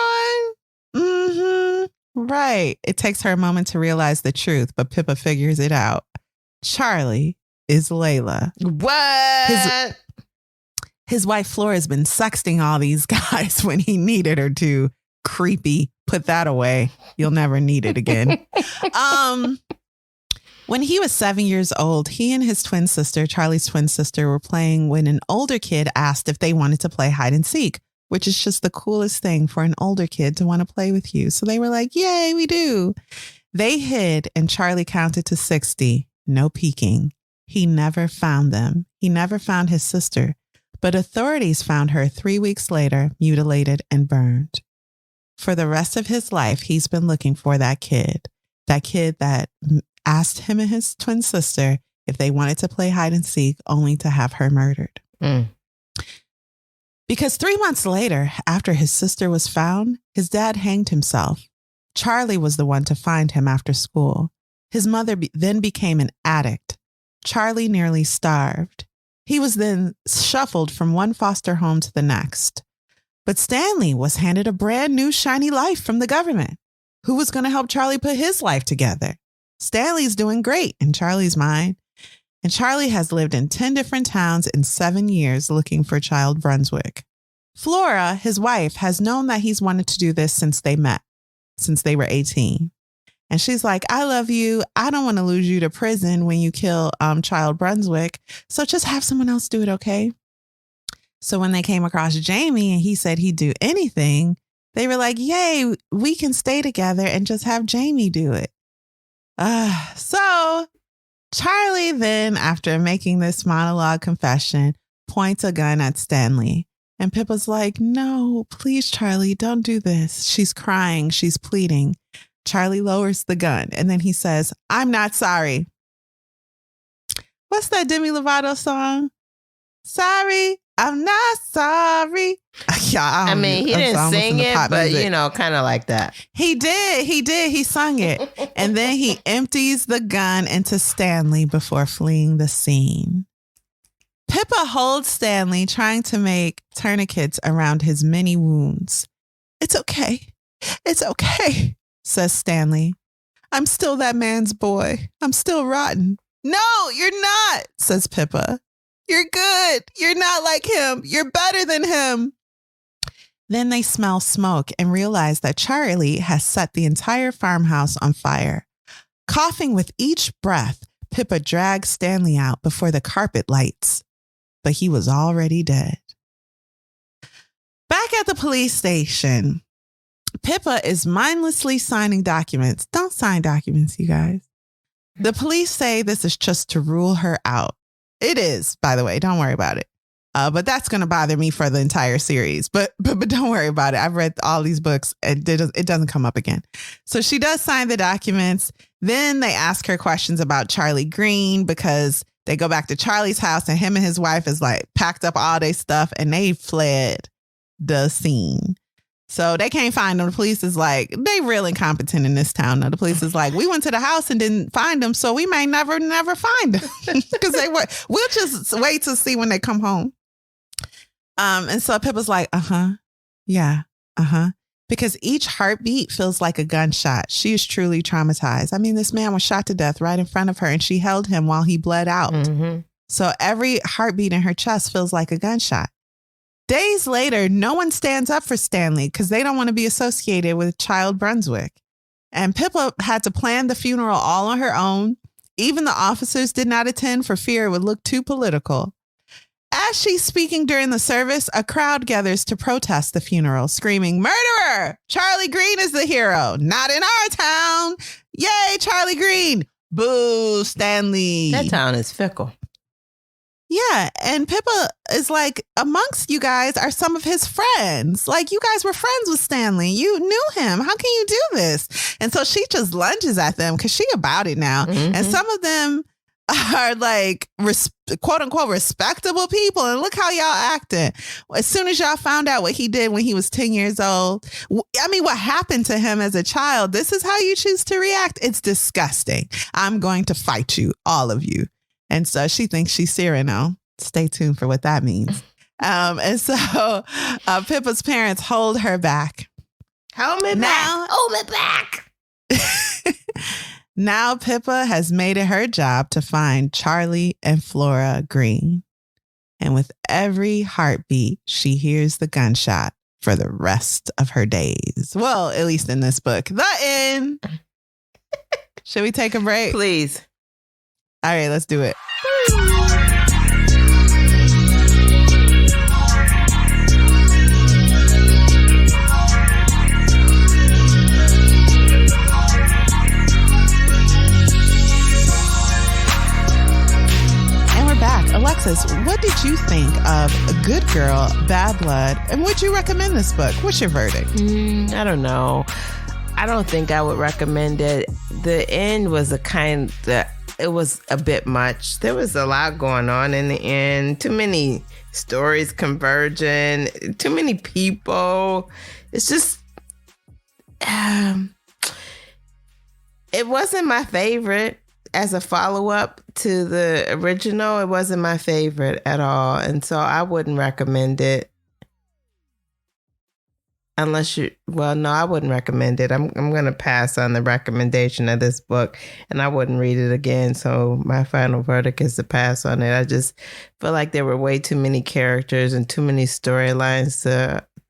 on? Right. It takes her a moment to realize the truth, but Pippa figures it out. Charlie is Layla. What? His wife Flora has been sexting all these guys when he needed her to. Creepy. Put that away. You'll never need it again. When he was 7 years old, he and his twin sister, Charlie's twin sister, were playing when an older kid asked if they wanted to play hide and seek, which is just the coolest thing for an older kid to want to play with you. So they were like, yay, we do. They hid and Charlie counted to 60. No peeking. He never found them. He never found his sister, but authorities found her 3 weeks later, mutilated and burned. For the rest of his life, he's been looking for that kid that asked him and his twin sister if they wanted to play hide and seek, only to have her murdered. Because 3 months later, after his sister was found, his dad hanged himself. Charlie was the one to find him after school. His mother then became an addict. Charlie nearly starved. He was then shuffled from one foster home to the next. But Stanley was handed a brand new shiny life from the government. Who was going to help Charlie put his life together? Stanley's doing great in Charlie's mind. And Charlie has lived in 10 different towns in 7 years looking for Child Brunswick. Flora, his wife, has known that he's wanted to do this since they met, since they were 18. And she's like, I love you. I don't want to lose you to prison when you kill Child Brunswick. So just have someone else do it, okay? So when they came across Jamie and he said he'd do anything, they were like, yay, we can stay together and just have Jamie do it. So Charlie then, after making this monologue confession, points a gun at Stanley. And Pippa's like, no, please, Charlie, don't do this. She's crying. She's pleading. Charlie lowers the gun and then he says, I'm not sorry. What's that Demi Lovato song? Sorry, I'm not sorry. Yeah, I mean, he didn't sing it, but music. Kind of like that. He did. He sung it. And then he empties the gun into Stanley before fleeing the scene. Pippa holds Stanley, trying to make tourniquets around his many wounds. It's okay. It's okay, says Stanley. I'm still that man's boy. I'm still rotten. No, you're not, says Pippa. You're good. You're not like him. You're better than him. Then they smell smoke and realize that Charlie has set the entire farmhouse on fire. Coughing with each breath, Pippa drags Stanley out before the carpet lights, but he was already dead. Back at the police station, Pippa is mindlessly signing documents. Don't sign documents, you guys. The police say this is just to rule her out. It is, by the way. Don't worry about it. But that's going to bother me for the entire series. But don't worry about it. I've read all these books. And it doesn't come up again. So she does sign the documents. Then they ask her questions about Charlie Green because they go back to Charlie's house and him and his wife is like packed up all their stuff and they fled the scene. So they can't find them. The police is like, they real incompetent in this town. Now the police is like, we went to the house and didn't find them, so we may never find them. Because we'll just wait to see when they come home. And so Pippa's like, yeah, because each heartbeat feels like a gunshot. She is truly traumatized. I mean, this man was shot to death right in front of her and she held him while he bled out. Mm-hmm. So every heartbeat in her chest feels like a gunshot. Days later, no one stands up for Stanley because they don't want to be associated with Child Brunswick. And Pippa had to plan the funeral all on her own. Even the officers did not attend for fear it would look too political. As she's speaking during the service, a crowd gathers to protest the funeral, screaming, "Murderer! Charlie Green is the hero. Not in our town. Yay, Charlie Green. Boo, Stanley." That town is fickle. Yeah. And Pippa is like, amongst you guys are some of his friends. Like, you guys were friends with Stanley. You knew him. How can you do this? And so she just lunges at them because she about it now. Mm-hmm. And some of them are like, quote unquote, respectable people. And look how y'all acting. As soon as y'all found out what he did when he was 10 years old, I mean, what happened to him as a child, this is how you choose to react. It's disgusting. I'm going to fight you, all of you. And so she thinks she's Cyrano. Stay tuned for what that means. And so Pippa's parents hold her back. Hold me back. Hold me back. Now Pippa has made it her job to find Charlie and Flora Green. And with every heartbeat, she hears the gunshot for the rest of her days. Well, at least in this book. The end. Should we take a break? Please. All right, let's do it. And we're back. Alexis, what did you think of Good Girl, Bad Blood? And would you recommend this book? What's your verdict? I don't know. I don't think I would recommend it. The end was it was a bit much. There was a lot going on in the end. Too many stories converging. Too many people. It's just, it wasn't my favorite as a follow-up to the original. It wasn't my favorite at all. And so I wouldn't recommend it. Unless no, I wouldn't recommend it. I'm going to pass on the recommendation of this book and I wouldn't read it again. So my final verdict is to pass on it. I just feel like there were way too many characters and too many storylines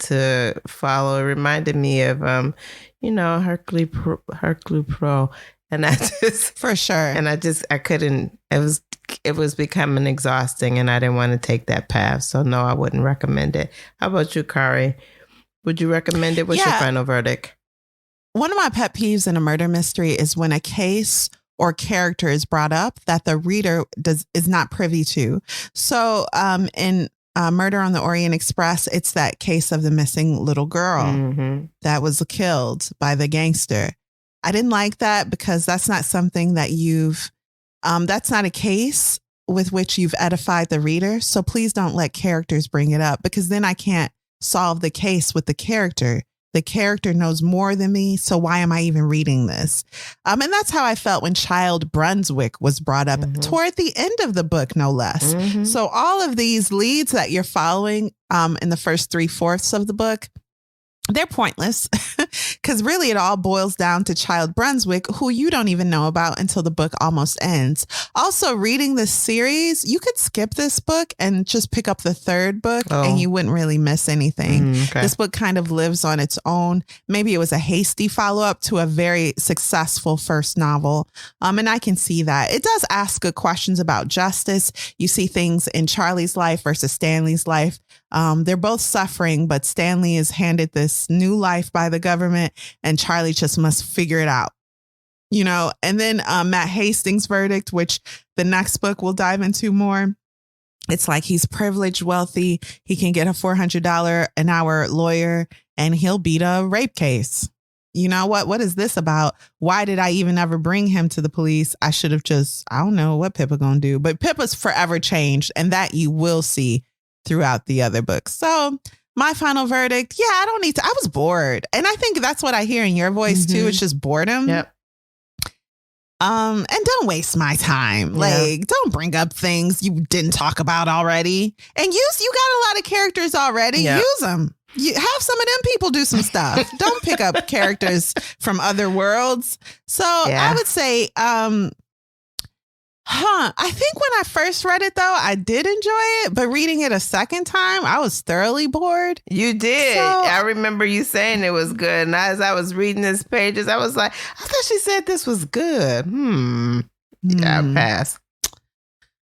to follow. It reminded me of, Hercule Poirot. And I just, for sure. And I couldn't, it was becoming exhausting and I didn't want to take that path. So no, I wouldn't recommend it. How about you, Kari? Would you recommend it? What's your final verdict? One of my pet peeves in a murder mystery is when a case or character is brought up that the reader is not privy to. So in Murder on the Orient Express, it's that case of the missing little girl that was killed by the gangster. I didn't like that because that's not something that that's not a case with which you've edified the reader. So please don't let characters bring it up because then I can't solve the case with the character. The character knows more than me, so why am I even reading this? And that's how I felt when Child Brunswick was brought up toward the end of the book, no less. So all of these leads that you're following in the first 3/4 of the book, they're pointless because really it all boils down to Child Brunswick, who you don't even know about until the book almost ends. Also, reading this series, you could skip this book and just pick up the third book and you wouldn't really miss anything. Okay. This book kind of lives on its own. Maybe it was a hasty follow-up to a very successful first novel. And I can see that. It does ask good questions about justice. You see things in Charlie's life versus Stanley's life. They're both suffering, but Stanley is handed this new life by the government and Charlie just must figure it out, you know. And then Matt Hastings' verdict, which the next book we'll dive into more. It's like he's privileged, wealthy. He can get a $400 an hour lawyer and he'll beat a rape case. You know what? What is this about? Why did I even ever bring him to the police? I should have just, I don't know what Pippa gonna do. But Pippa's forever changed, and that you will see throughout the other books. So my final verdict, I don't need to. I was bored. And I think that's what I hear in your voice too. It's just boredom. Yep. And don't waste my time. Like, don't bring up things you didn't talk about already. And you got a lot of characters already. Yep. Use them. You have some of them people do some stuff. Don't pick up characters from other worlds. So I would say, I think when I first read it, though, I did enjoy it. But reading it a second time, I was thoroughly bored. You did. So, I remember you saying it was good. And as I was reading these pages, I was like, I thought she said this was good. Yeah, pass.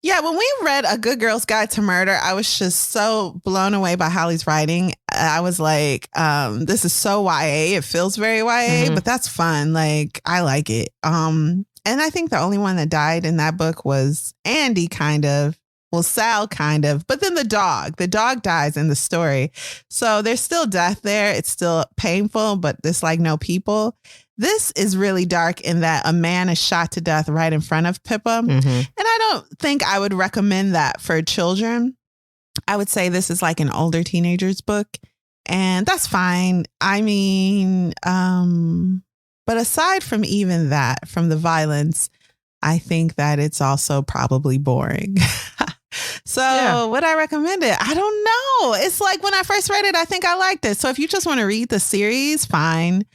Yeah, when we read A Good Girl's Guide to Murder, I was just so blown away by Holly's writing. I was like, this is so YA. It feels very YA, but that's fun. Like, I like it. And I think the only one that died in that book was Andy, kind of. Well, Sal, kind of. But then the dog dies in the story. So there's still death there. It's still painful, but there's like no people. This is really dark in that a man is shot to death right in front of Pippa. And I don't think I would recommend that for children. I would say this is like an older teenager's book. And that's fine. I mean, but aside from even that, from the violence, I think that it's also probably boring. So would I recommend it? I don't know. It's like when I first read it, I think I liked it. So if you just want to read the series, fine.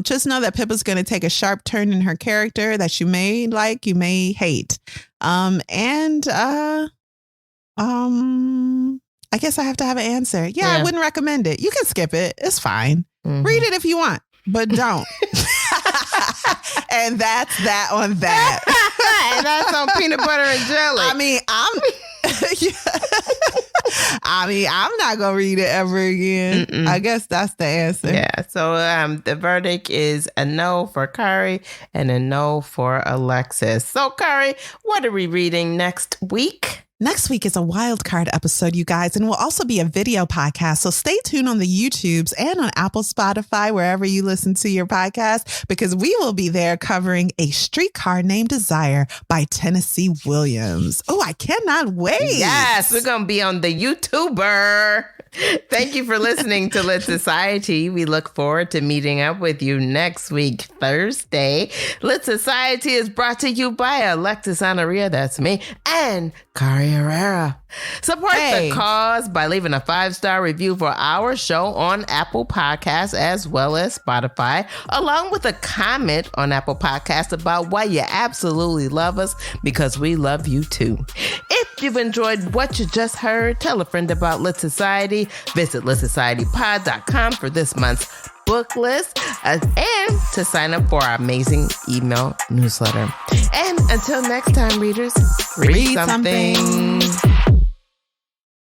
Just know that Pippa's going to take a sharp turn in her character that you may like, you may hate. I guess I have to have an answer. I wouldn't recommend it. You can skip it. It's fine. Read it if you want, but don't. And that's that on that. And that's on peanut butter and jelly. I'm not going to read it ever again. I guess that's the answer. Yeah. So the verdict is a no for Kari and a no for Alexis. So Kari, what are we reading next week? Next week is a wild card episode, you guys, and will also be a video podcast. So stay tuned on the YouTubes and on Apple, Spotify, wherever you listen to your podcast, because we will be there covering A Streetcar Named Desire by Tennessee Williams. Oh, I cannot wait. Yes, we're going to be on the YouTuber. Thank you for listening to Lit Society. We look forward to meeting up with you next week, Thursday. Lit Society is brought to you by Alexis Honoria, that's me, and Kari Herrera. Support the cause by leaving a 5-star review for our show on Apple Podcasts as well as Spotify, along with a comment on Apple Podcasts about why you absolutely love us, because we love you too. If you've enjoyed what you just heard, tell a friend about Lit Society. Visit litsocietypod.com for this month's book list and to sign up for our amazing email newsletter. And until next time, readers, read something.